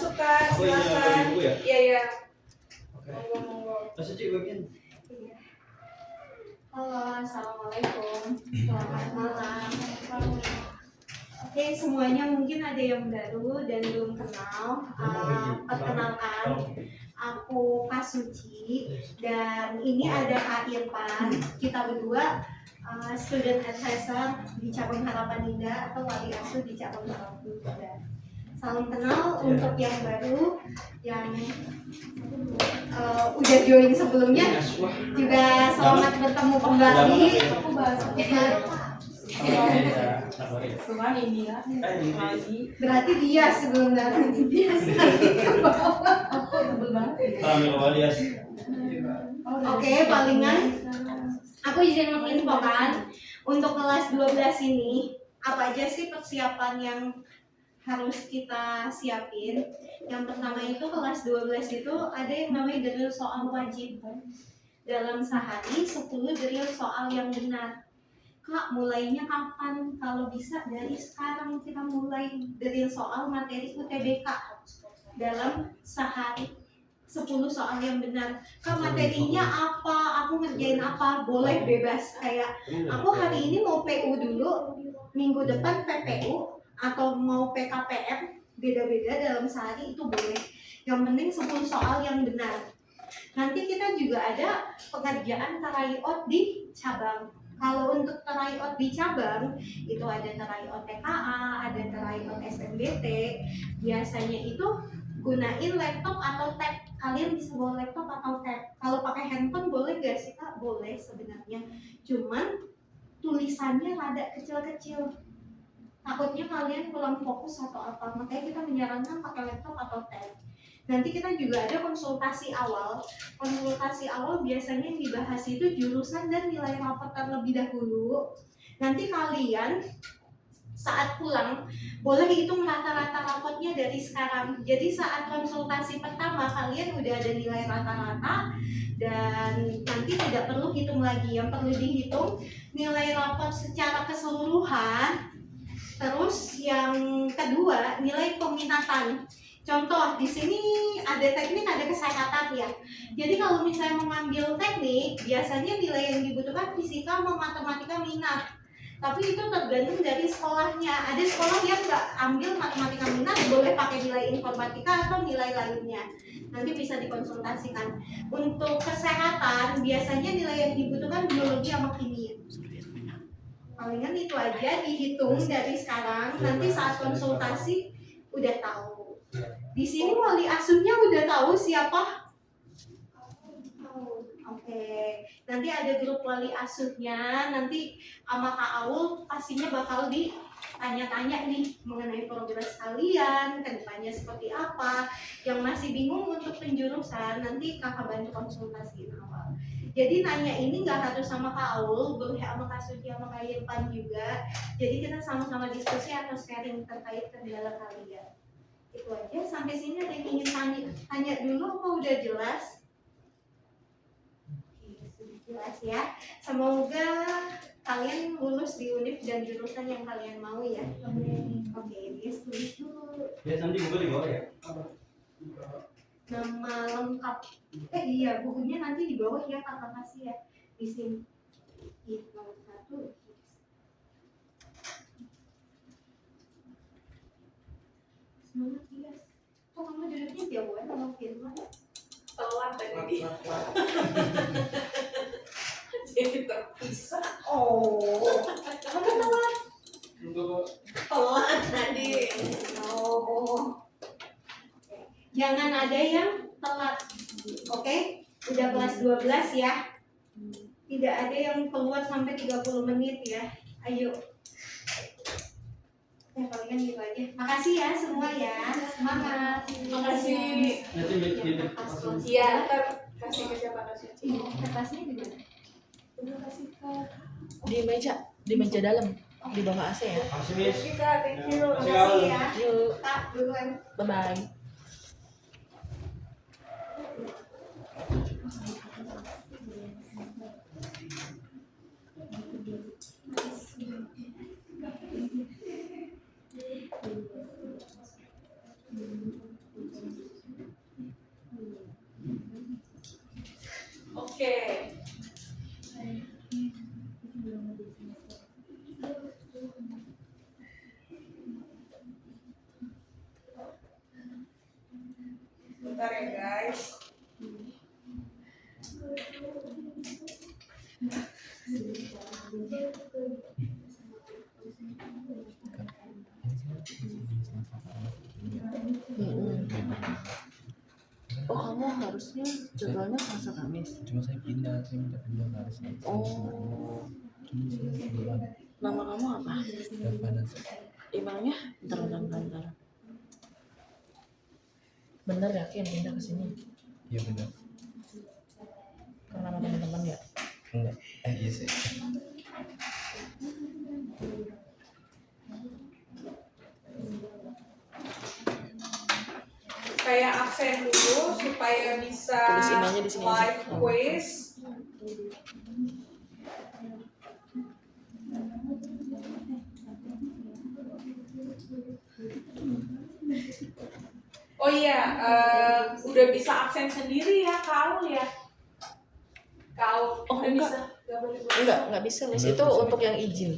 masuk Kak, Oh iya, bagi silakan. buku ya? Iya, iya. Oke. Monggo. Masuk Cik bagian. Iya. Halo, assalamualaikum. Selamat malam. Oke, semuanya mungkin ada yang baru dan belum kenal. Perkenalkan, aku Kak Suci dan ini ada Kak Irfan. Kita berdua student advisor di cabang Harapan Indah atau wali asuh di cabang Harapan Indah. Salam kenal untuk yang baru yang udah join sebelumnya juga selamat bertemu kembali. Aku bahas cuman ini ya. Berarti dia sebelumnya dia Aku tebel banget. Oke, palingan aku izin menginfokan untuk kelas 12 ini apa aja sih persiapan yang harus kita siapin. Yang pertama itu kelas 12 itu ada yang namanya drill soal wajib. Dalam sehari 10 drill soal yang benar. Kak, mulainya kapan? Kalau bisa dari sekarang kita mulai drill soal materi UTBK dalam sehari 10 soal yang benar. Kak, materinya apa? Aku ngerjain apa? Boleh bebas. Kayak aku hari ini mau PU dulu, minggu depan PPU atau mau PKPM, beda-beda dalam sehari itu boleh. Yang penting 10 soal yang benar. Nanti kita juga ada pengerjaan tryout di cabang. Kalau untuk tryout di cabang itu ada tryout TKA, ada tryout SNBT. Biasanya itu gunain laptop atau tab. Kalian bisa bawa laptop atau tab. Kalau pakai handphone boleh gak sih Kak? Boleh sebenarnya. Cuman tulisannya rada kecil-kecil. Takutnya kalian kurang fokus atau apa. Makanya kita menyarankan pakai laptop atau tab. Nanti kita juga ada konsultasi awal. Konsultasi awal biasanya yang dibahas itu jurusan dan nilai rapor terlebih dahulu. Nanti kalian saat pulang boleh hitung rata-rata rapotnya dari sekarang. Jadi saat konsultasi pertama kalian udah ada nilai rata-rata dan nanti tidak perlu hitung lagi. Yang perlu dihitung nilai rapot secara keseluruhan. Terus yang kedua nilai peminatan. Contoh di sini ada teknik, ada kesehatan ya. Jadi kalau misalnya mengambil teknik, biasanya nilai yang dibutuhkan fisika sama matematika minat. Tapi itu tergantung dari sekolahnya. Ada sekolah yang nggak ambil matematika minat, boleh pakai nilai informatika atau nilai lainnya. Nanti bisa dikonsultasikan. Untuk kesehatan, biasanya nilai yang dibutuhkan biologi sama kimia. Palingan itu aja dihitung dari sekarang. Nanti saat konsultasi udah tahu. Di sini wali asuhnya udah tahu siapa? Oke. Nanti ada grup wali asuhnya. Nanti sama Kak Aul pastinya bakal ditanya-tanya nih mengenai progres kalian, kedepannya seperti apa. Yang masih bingung untuk penjurusan, nanti Kakak bantu konsultasiin awal. Jadi nanya ini nggak harus sama Kak Aul, boleh sama Kak Suci sama Kak Irfan juga. Jadi kita sama-sama diskusi atau sharing terkait kendala kalian. Itu aja. Sampai sini ada yang ingin tanya dulu apa udah jelas? Oke, sudah jelas ya. Semoga kalian lulus di univ dan jurusan yang kalian mau ya. Oke, dia tulis dulu. Ya nanti buku di bawah ya. Nama lengkap. Iya, bukunya nanti di bawah ya Kakak kasih ya. Di sini. Iya, nomor 1. Semangat ya. Kok kamu duduknya jauhan sama Firman? Telat tadi. Jadi terpisah. Oh, kamu telat. Telat tadi. Oh. Jangan ada yang telat. Oke? Udah kelas 12 ya. Tidak ada yang keluar sampai 30 menit ya. Ayo. Ya palingan gitu aja. Makasih ya semua ya. Semangat. Makasih. Nanti Iya, ntar kasih ke siapa kasih. Kertasnya di mana? Udah kasih ke di meja dalam di bawah AC ya. Masih Miss. Kita thank you. Makasih ya. Yuk, Kak, duluan. bye bye. Oh, kamu harusnya jadwalnya Selasa Kamis. Cuma saya minta pindah ke hari Senin. Oh, Cuma saya kebetulan nama kamu apa? Dava Nasa. Emailnya? Bentar. Bener yakin pindah ke sini? Iya benar. Karena sama teman-teman ya? Enggak. Iya sih. Kayak absen dulu supaya bisa Tulis emailnya di sini aja. live quiz. Oh iya, udah bisa absen sendiri ya kau ya? Kau Oh, udah enggak. bisa? Enggak bisa, Miss. Enggak Itu bisa. untuk yang izin.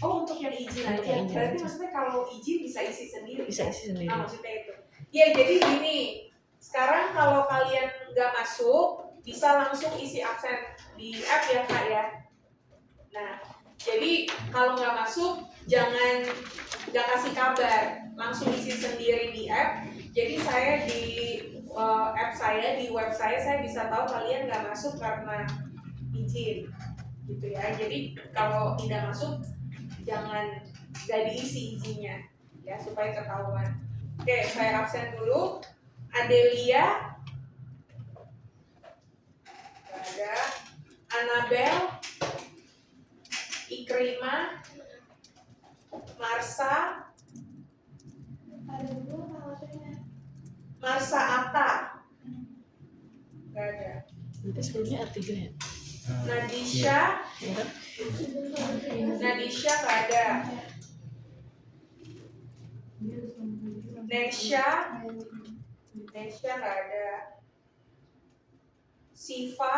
Oh, untuk yang izin Untuk aja. yang izin Berarti aja. maksudnya kalau izin bisa isi sendiri. Bisa isi sendiri. Nah, maksudnya itu. Ya, jadi gini. Sekarang kalau kalian nggak masuk, bisa langsung isi absen di app ya, Kak ya. Nah, jadi kalau nggak masuk, jangan kasih kabar, langsung isi sendiri di app. Jadi saya di app saya, di web saya bisa tahu kalian nggak masuk karena izin, gitu ya. Jadi kalau tidak masuk, jangan nggak diisi izinnya, ya supaya ketahuan. Oke, saya absen dulu. Adelia, nggak ada. Annabel, Ikrima, Marsa, Marsa Atta, nggak ada. Berarti sebelumnya R3 ya? Nadisha, Iya kan? Nadisha nggak ada. Nesha nggak ada. Siva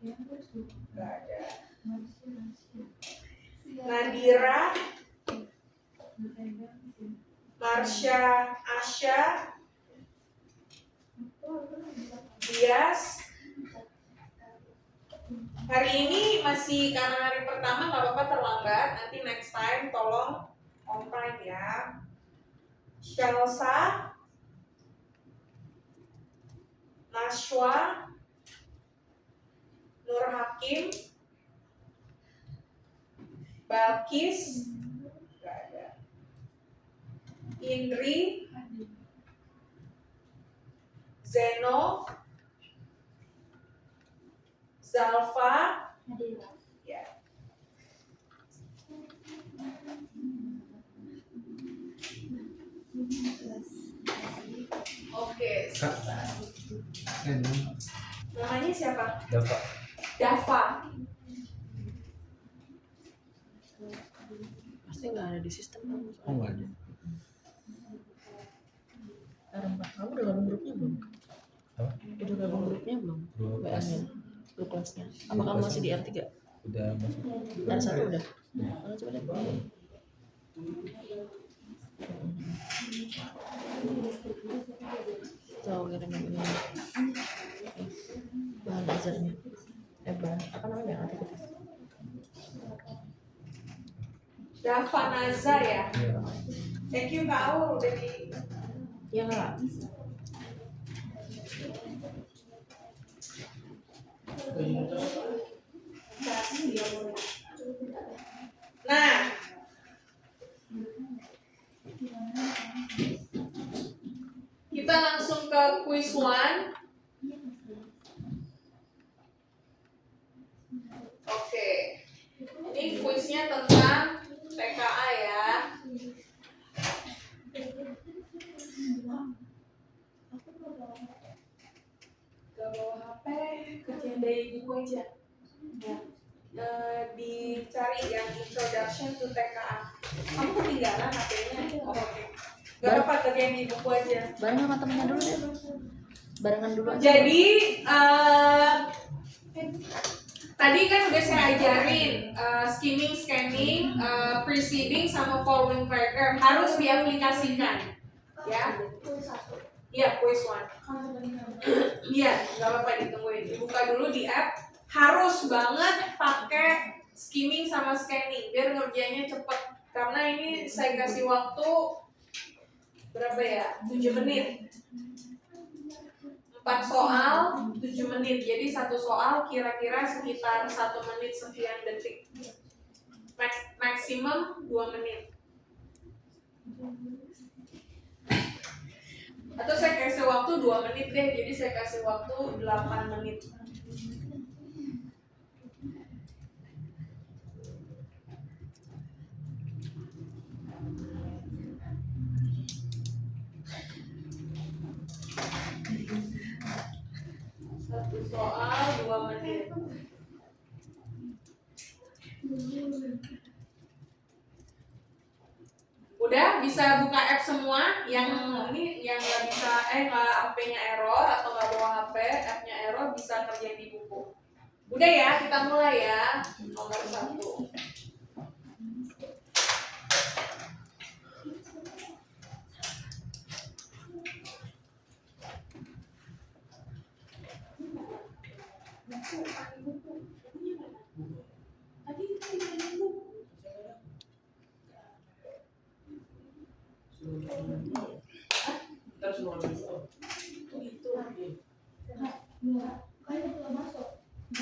nggak ada. Nadira, Marsha, Asha, Dias. Hari ini masih karena hari pertama nggak apa-apa terlambat. Nanti next time tolong on time ya. Shelsa, Nashwa, Nur Hakim, Balkis, nggak ada. Indri, Zeno, Zalfa, ya. Oke, Kak. Kan namanya siapa? Dava. Dava. Pasti nggak ada di sistem kamu. Oh enggak ada. R4. Kamu udah gabung grupnya belum? Apa? Udah gabung grupnya belum? Grup kelas. WA-nya? Grup kelasnya. Apa kamu masih di R3? Udah masuk. R1 udah? Coba deh. Tuh, kirim ini. Bahan belajarnya. Bahan apa namanya? Aktivitas. Dava Naza ya. Iya. Thank you Kak Aul udah di Iya nggak? Nah, kita langsung ke quiz 1. Oke, ini quiznya tentang TKA ya. Gak bawa HP, kerjaan dari buku aja. Ya. Dicari yang introduction to TKA. Kamu ketinggalan HP-nya? Oh, oke. Gak apa-apa, kerjaan di buku aja. Bareng sama temennya dulu deh. Barengan dulu aja. Jadi tadi kan udah saya ajarin skimming, scanning, preceding sama following paragraph harus diaplikasikan, ya. Iya, quiz 1. Iya, nggak apa-apa ditungguin. Dibuka dulu di app. harus banget pakai skimming sama scanning biar ngerjainnya cepet. Karena ini saya kasih waktu berapa ya? 7 menit. 4 soal 7 menit. Jadi satu soal kira-kira sekitar 1 menit sekian detik. Maksimum 2 menit. Atau saya kasih waktu 2 menit deh. Jadi saya kasih waktu 8 menit. Satu soal 2 menit. Udah bisa buka app semua yang ini yang nggak bisa nggak HP-nya error atau nggak bawa HP, app-nya error bisa kerja di buku. Udah ya, kita mulai ya. Nomor 1.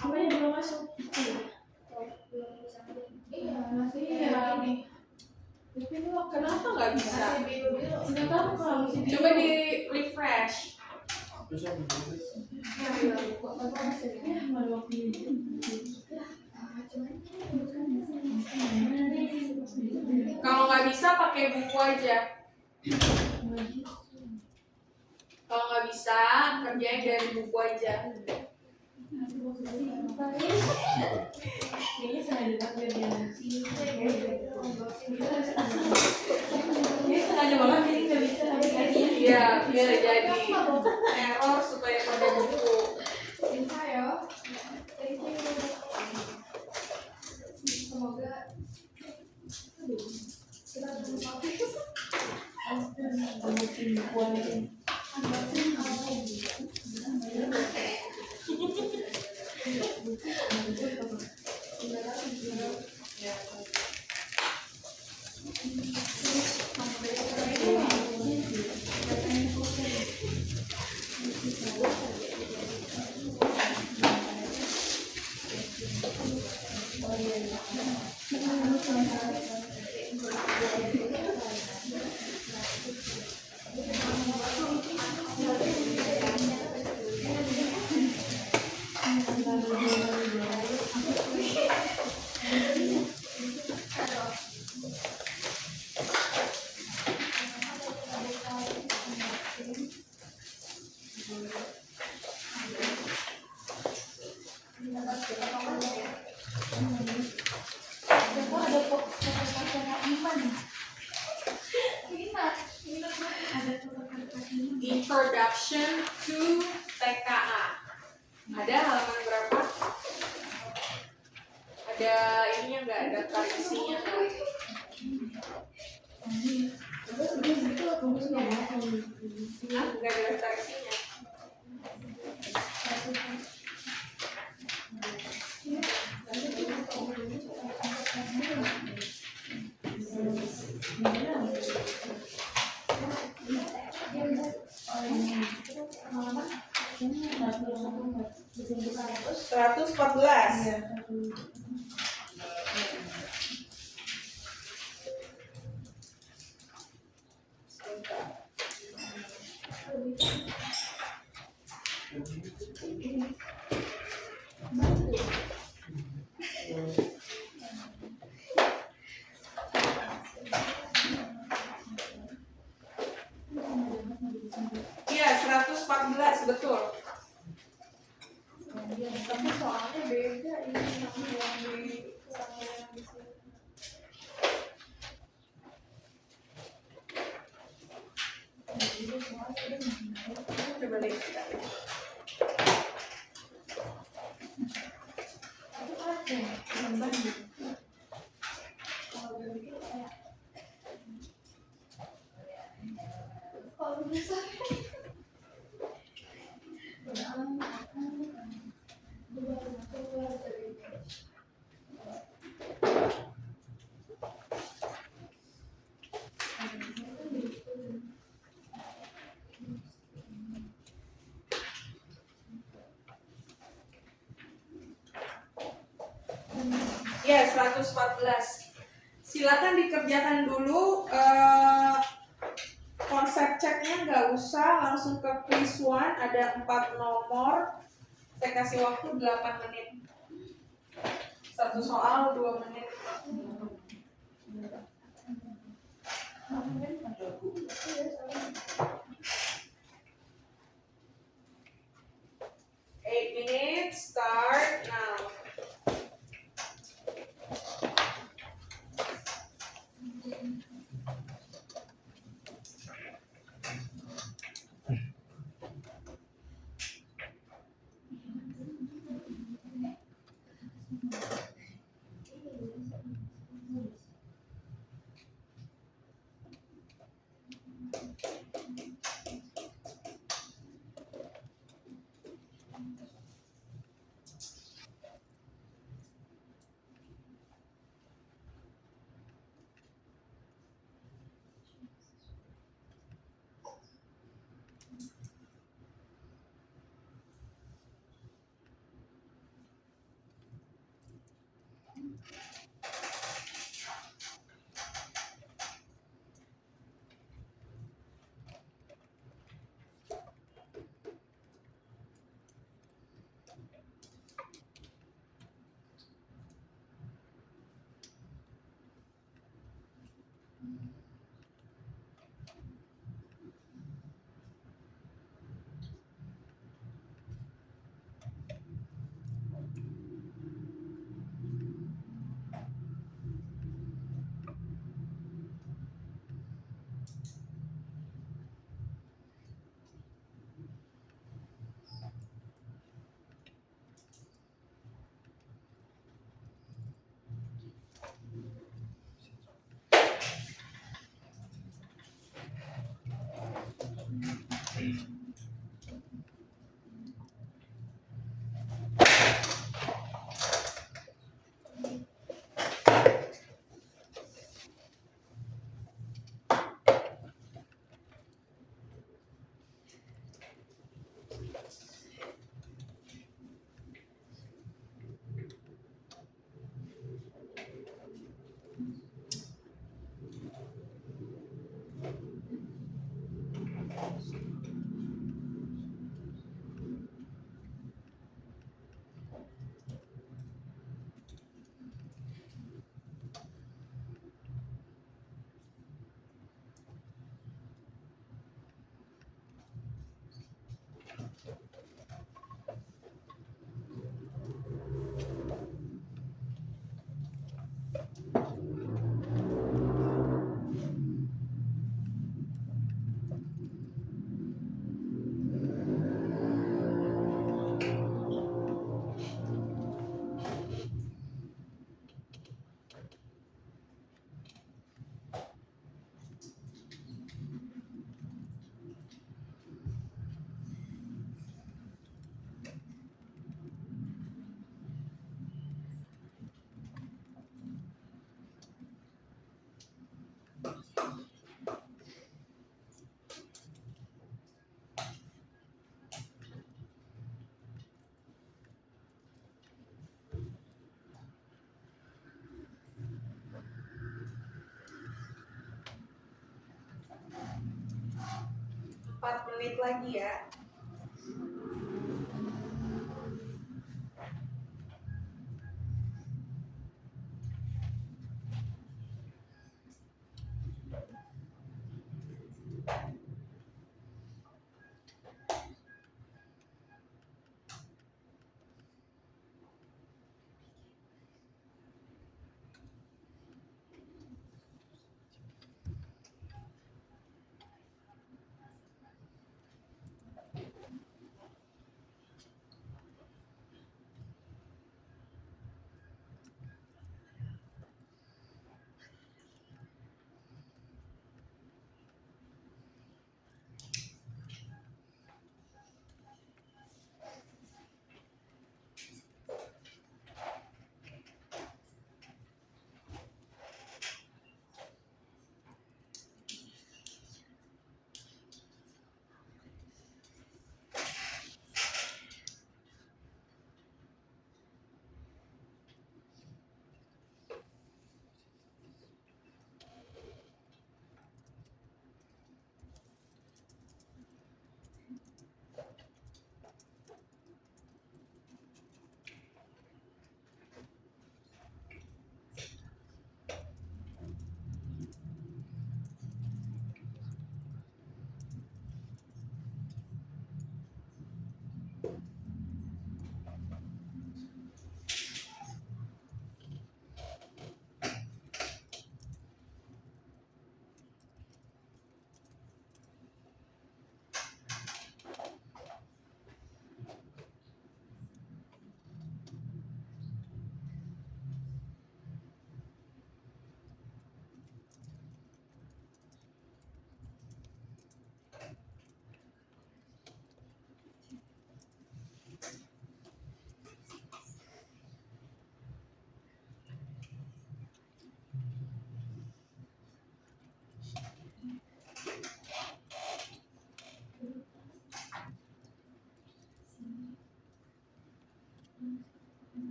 Apa yang belum masuk? Kenapa nggak bisa? Coba di refresh. Kalau nggak bisa pakai buku aja. Kalau nggak bisa kerjain dari buku aja. Iya, biar jadi error supaya pakai buku. Introduction to TKA. Ada halaman berapa? Ada ininya nggak? Ada tarisinya nggak? Nggak ada tarisinya. Seratus 114. Iya, 114 betul. Tapi soalnya beda ini sama yang di sini. Coba lihat kita. Ya, 114. Silakan dikerjakan dulu konsep ceknya, nggak usah langsung ke quiz 1, ada 4 nomor. Saya kasih waktu 8 menit. Satu soal 2 menit. 8 minutes, start now. Empat menit lagi ya.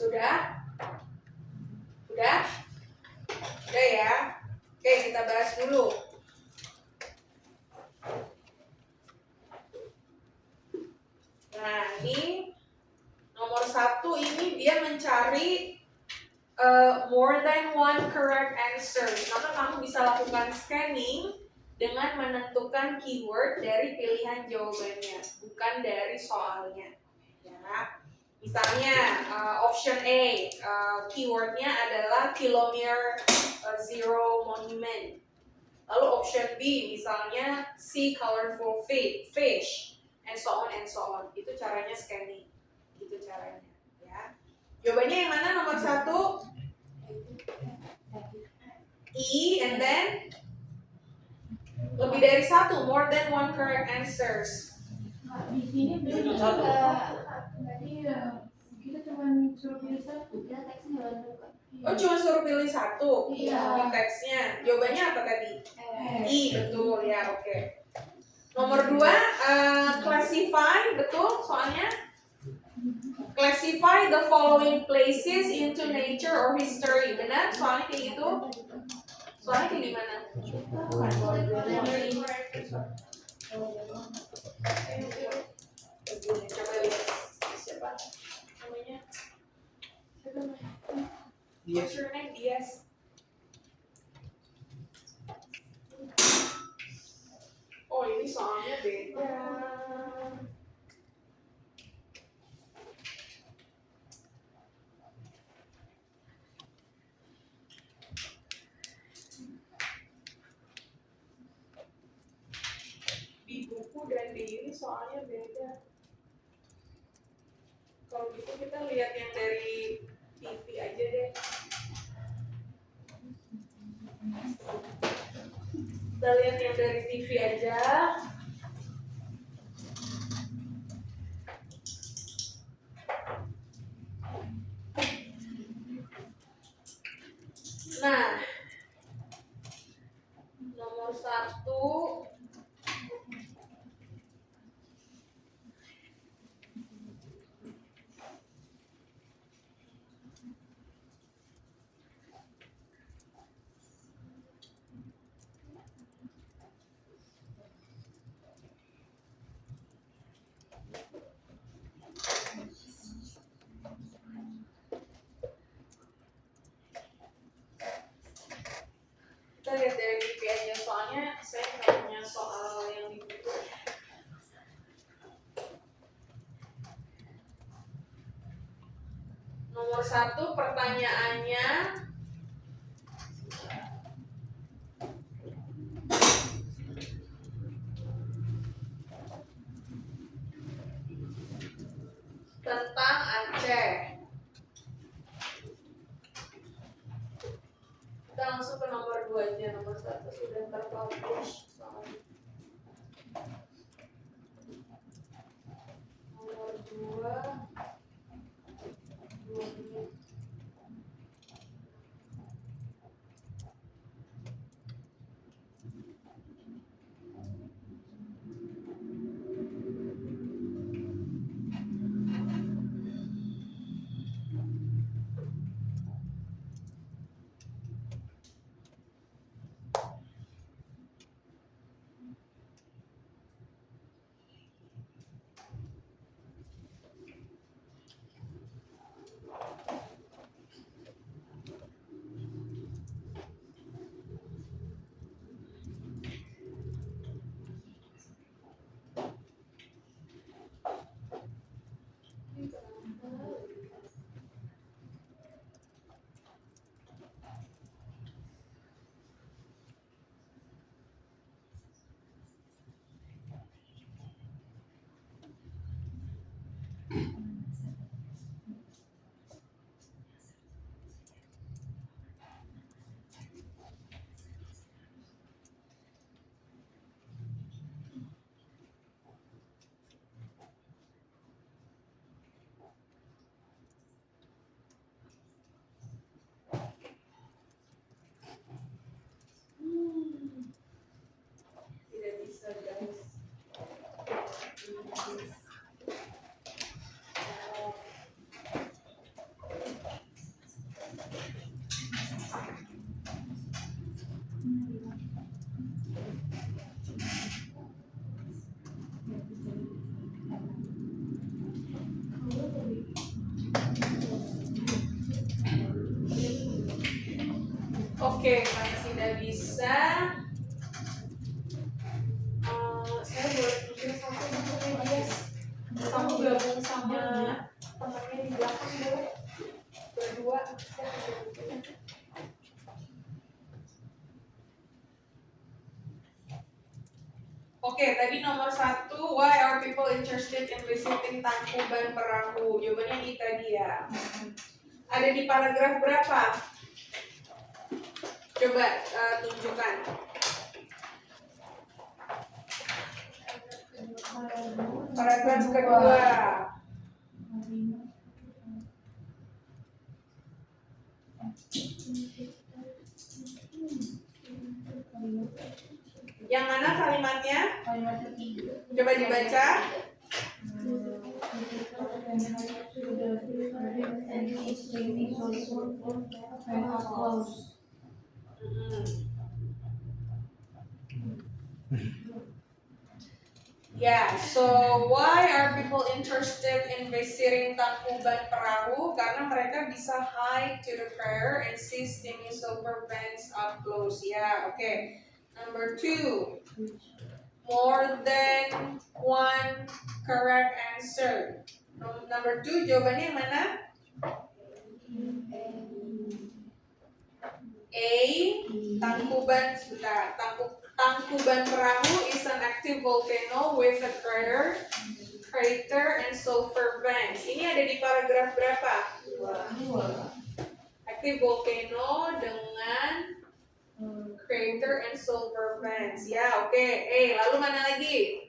Sudah? Udah? Udah ya? Oke, kita bahas dulu. Nah, ini nomor 1 ini dia mencari more than one correct answer. Maka kamu bisa lakukan scanning dengan menentukan keyword dari pilihan jawabannya, bukan dari soalnya. Ya. Misalnya option A, keywordnya adalah kilometer zero monument. Lalu option B, misalnya see colorful fish, and so on and so on. Itu caranya scanning. Itu caranya. Ya. Jawabannya yang mana nomor 1? E, and then lebih dari 1, more than one correct answers. Di sini belum kita cuma suruh pilih satu. Kita teksnya nggak buka. Oh, cuma suruh pilih 1 Iya. di teksnya. Jawabannya apa tadi? I, betul ya, oke. Nomor 2, classify, betul soalnya. Classify the following places into nature or history. Benar? Soalnya kayak gitu. Soalnya kayak gimana? Coba lihat siapa namanya? What's your name? Dias. Oh, ini soalnya beda. Di buku dan di ini soalnya beda. Kalau gitu kita lihat yang dari TV aja deh. Kita lihat yang dari TV aja. Nah, nomor 1 kita lihat dari TV aja, soalnya saya nggak punya soal yang di buku. Nomor 1 pertanyaannya tentang Aceh. Kita langsung ke nomor 2 aja. Nomor 1 sudah terpublish. Nomor 2 Oke, karena tidak bisa, saya boleh tulis satu guys. Kamu gabung sama temannya di belakang boleh? Berdua. Oke, tadi nomor 1, why are people interested in visiting Tangkuban Perahu? Jawabannya ini tadi ya. Ada di paragraf berapa? Coba tunjukkan. Paragraf kedua. Yang mana kalimatnya? Kalimat ketiga. Coba dibaca. Yeah, so why are people interested in visiting Tangkuban Perahu? Karena mereka bisa hike to the prayer and see steaming silver banks up close. Yeah, okay. Number 2, more than one correct answer. Number 2, jawabannya yang mana? A, Tangkuban, sebentar. Tangkuban Perahu is an active volcano with a crater and sulfur vents. Ini ada di paragraf berapa? 2. Active volcano dengan crater and sulfur vents. Ya, oke. Lalu mana lagi?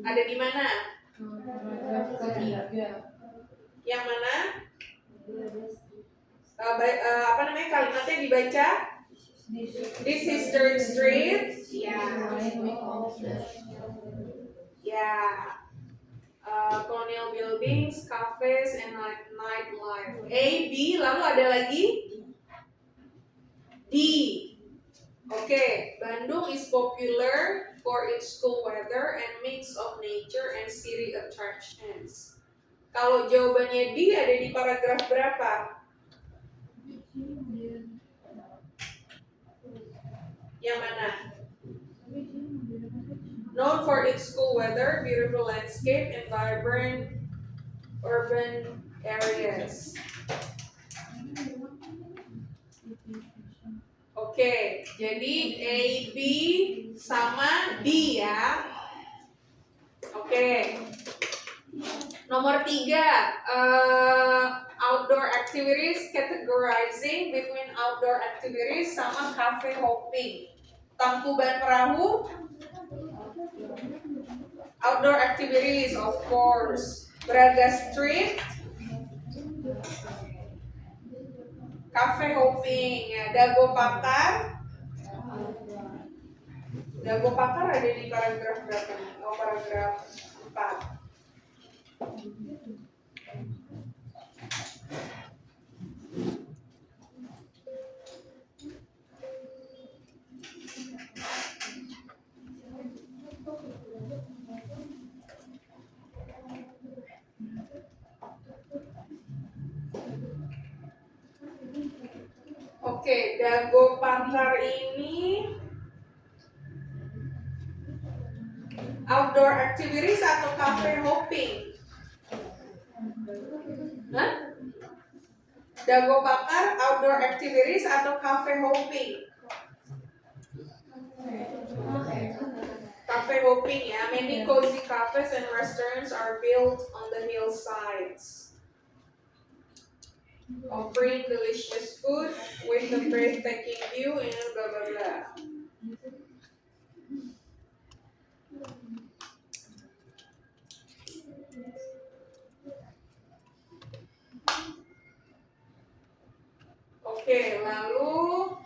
Ada di mana? Paragraf ketiga. Yang mana? Apa namanya kalimatnya dibaca? This is Third Street. Colonial buildings, cafes, and nightlife. A, B, lalu ada lagi? D. Okay, Bandung is popular for its cool weather and mix of nature and city attractions. Kalau jawabannya D ada di paragraf berapa? Yang mana? Known for its cool weather, beautiful landscape, and vibrant urban areas. Oke, jadi A, B sama D ya. Oke. Nomor 3, outdoor activities, categorizing between outdoor activities sama cafe hopping. Tangkuban Perahu, outdoor activities of course. Braga Street, cafe hopping. Ya. Dago Pakar ada di paragraf berapa? Oh, paragraf 4. Oke, Dago Pakar ini outdoor activities atau cafe hopping? Hah? Dago Pakar outdoor activities atau cafe hopping? Cafe hopping ya. Many cozy cafes and restaurants are built on the hillsides, offering delicious food with a breathtaking view and blah blah blah. Oke, lalu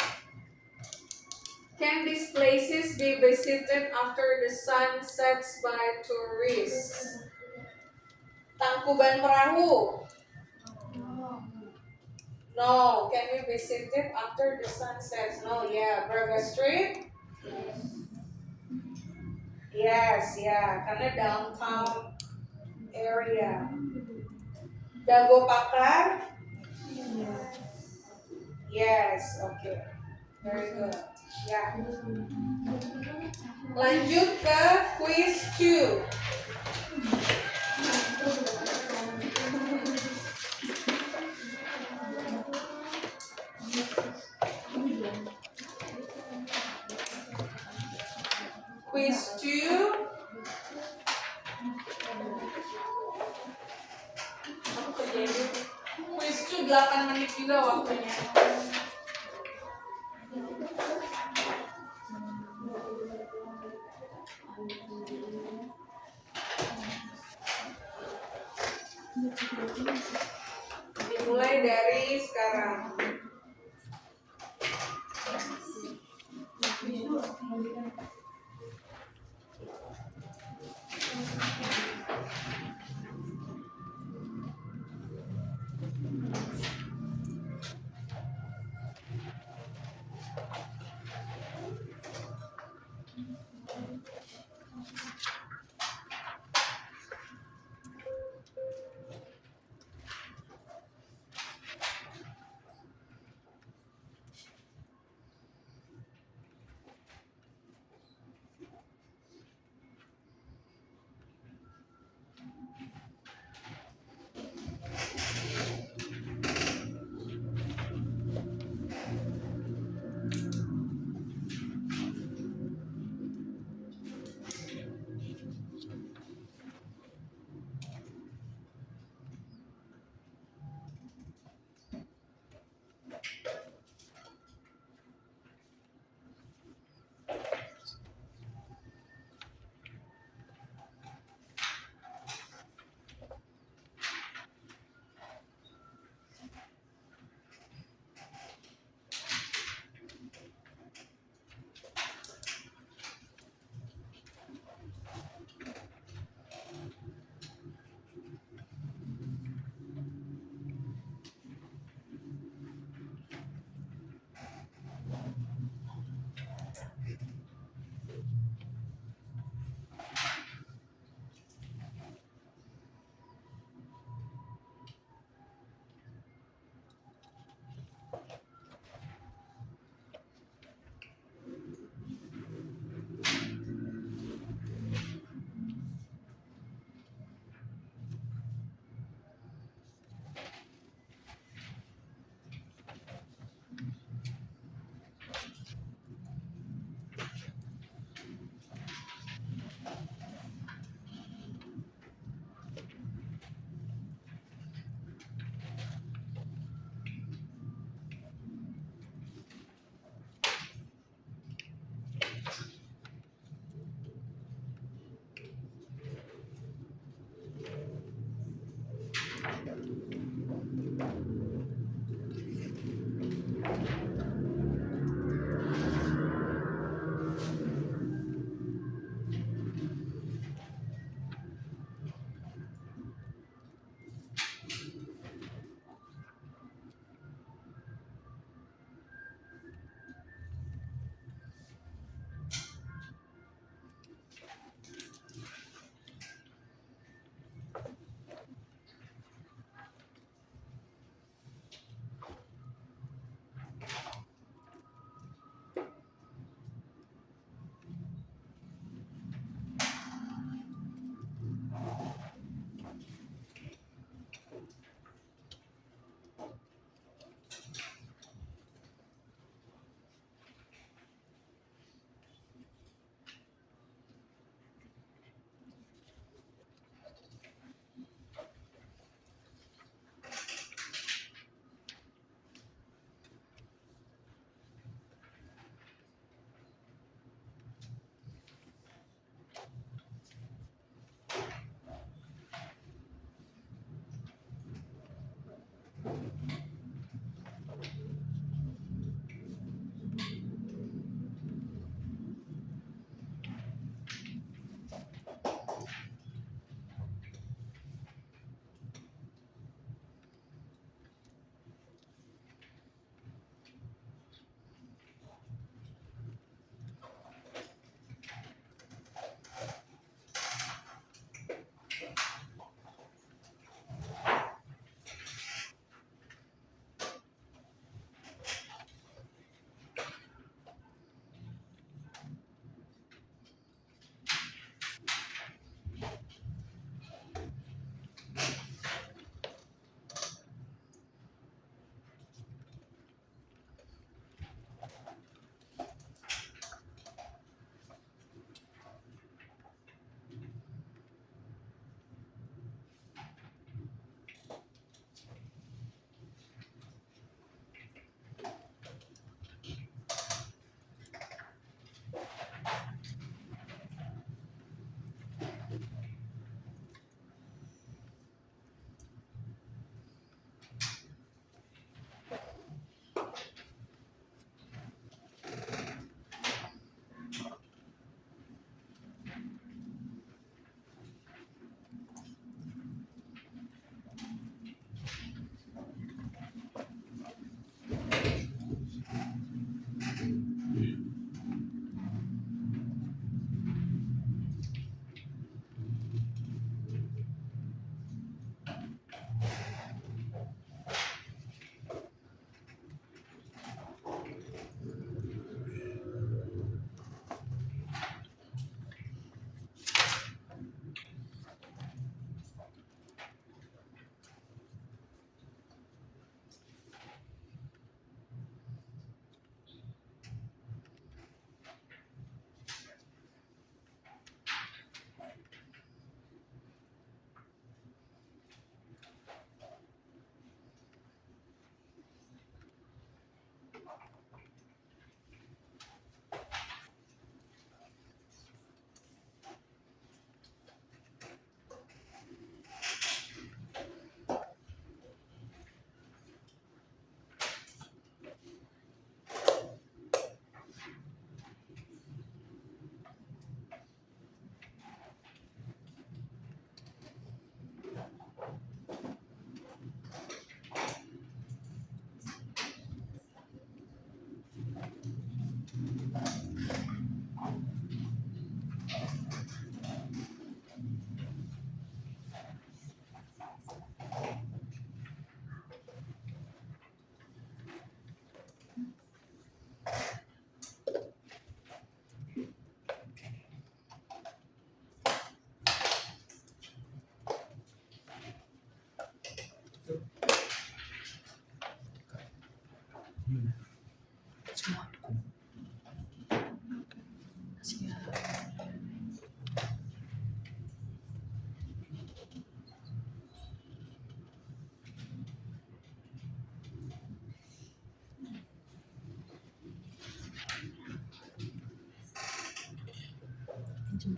can these places be visited after the sun sets by tourists? Tangkuban Perahu. No, can we visit it after the sun sets? No, yeah. Braga Street? Yes, yeah. Karena downtown area. Dago Pakar? Yes, oke. Very good. Ya. Lanjut ke quiz 2. Quiz 2. Aku kerjain dulu. Quiz 2 8 menit juga waktunya. Dimulai dari sekarang.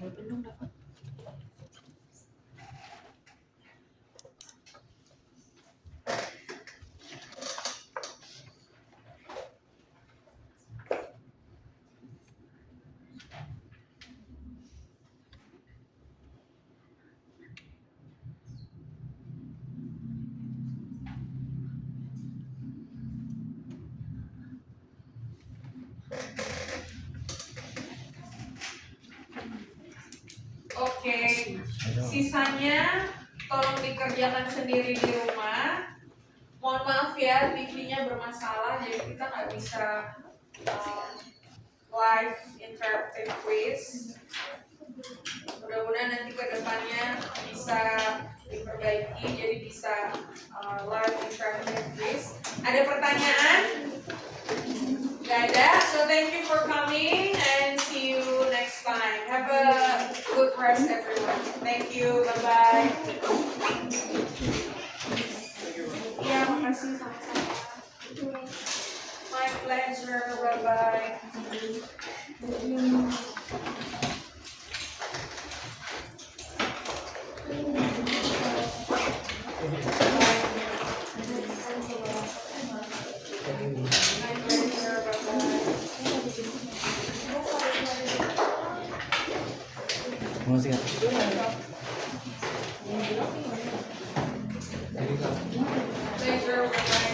Pulpen dong dapat. Oke, Ayo. sisanya tolong dikerjakan sendiri di rumah. Mohon maaf ya, TV-nya bermasalah, jadi kita nggak bisa live interactive quiz. Mudah-mudahan nanti ke depannya bisa diperbaiki, jadi bisa live interactive quiz. Ada pertanyaan? Gak ada. So thank you for coming and see you next time. Have a good rest everyone. Thank you. Bye bye. Iya, makasih sama-sama. My pleasure. Bye bye. My pleasure. Bye bye. Mau sih nggak? Pleasure. Bye bye.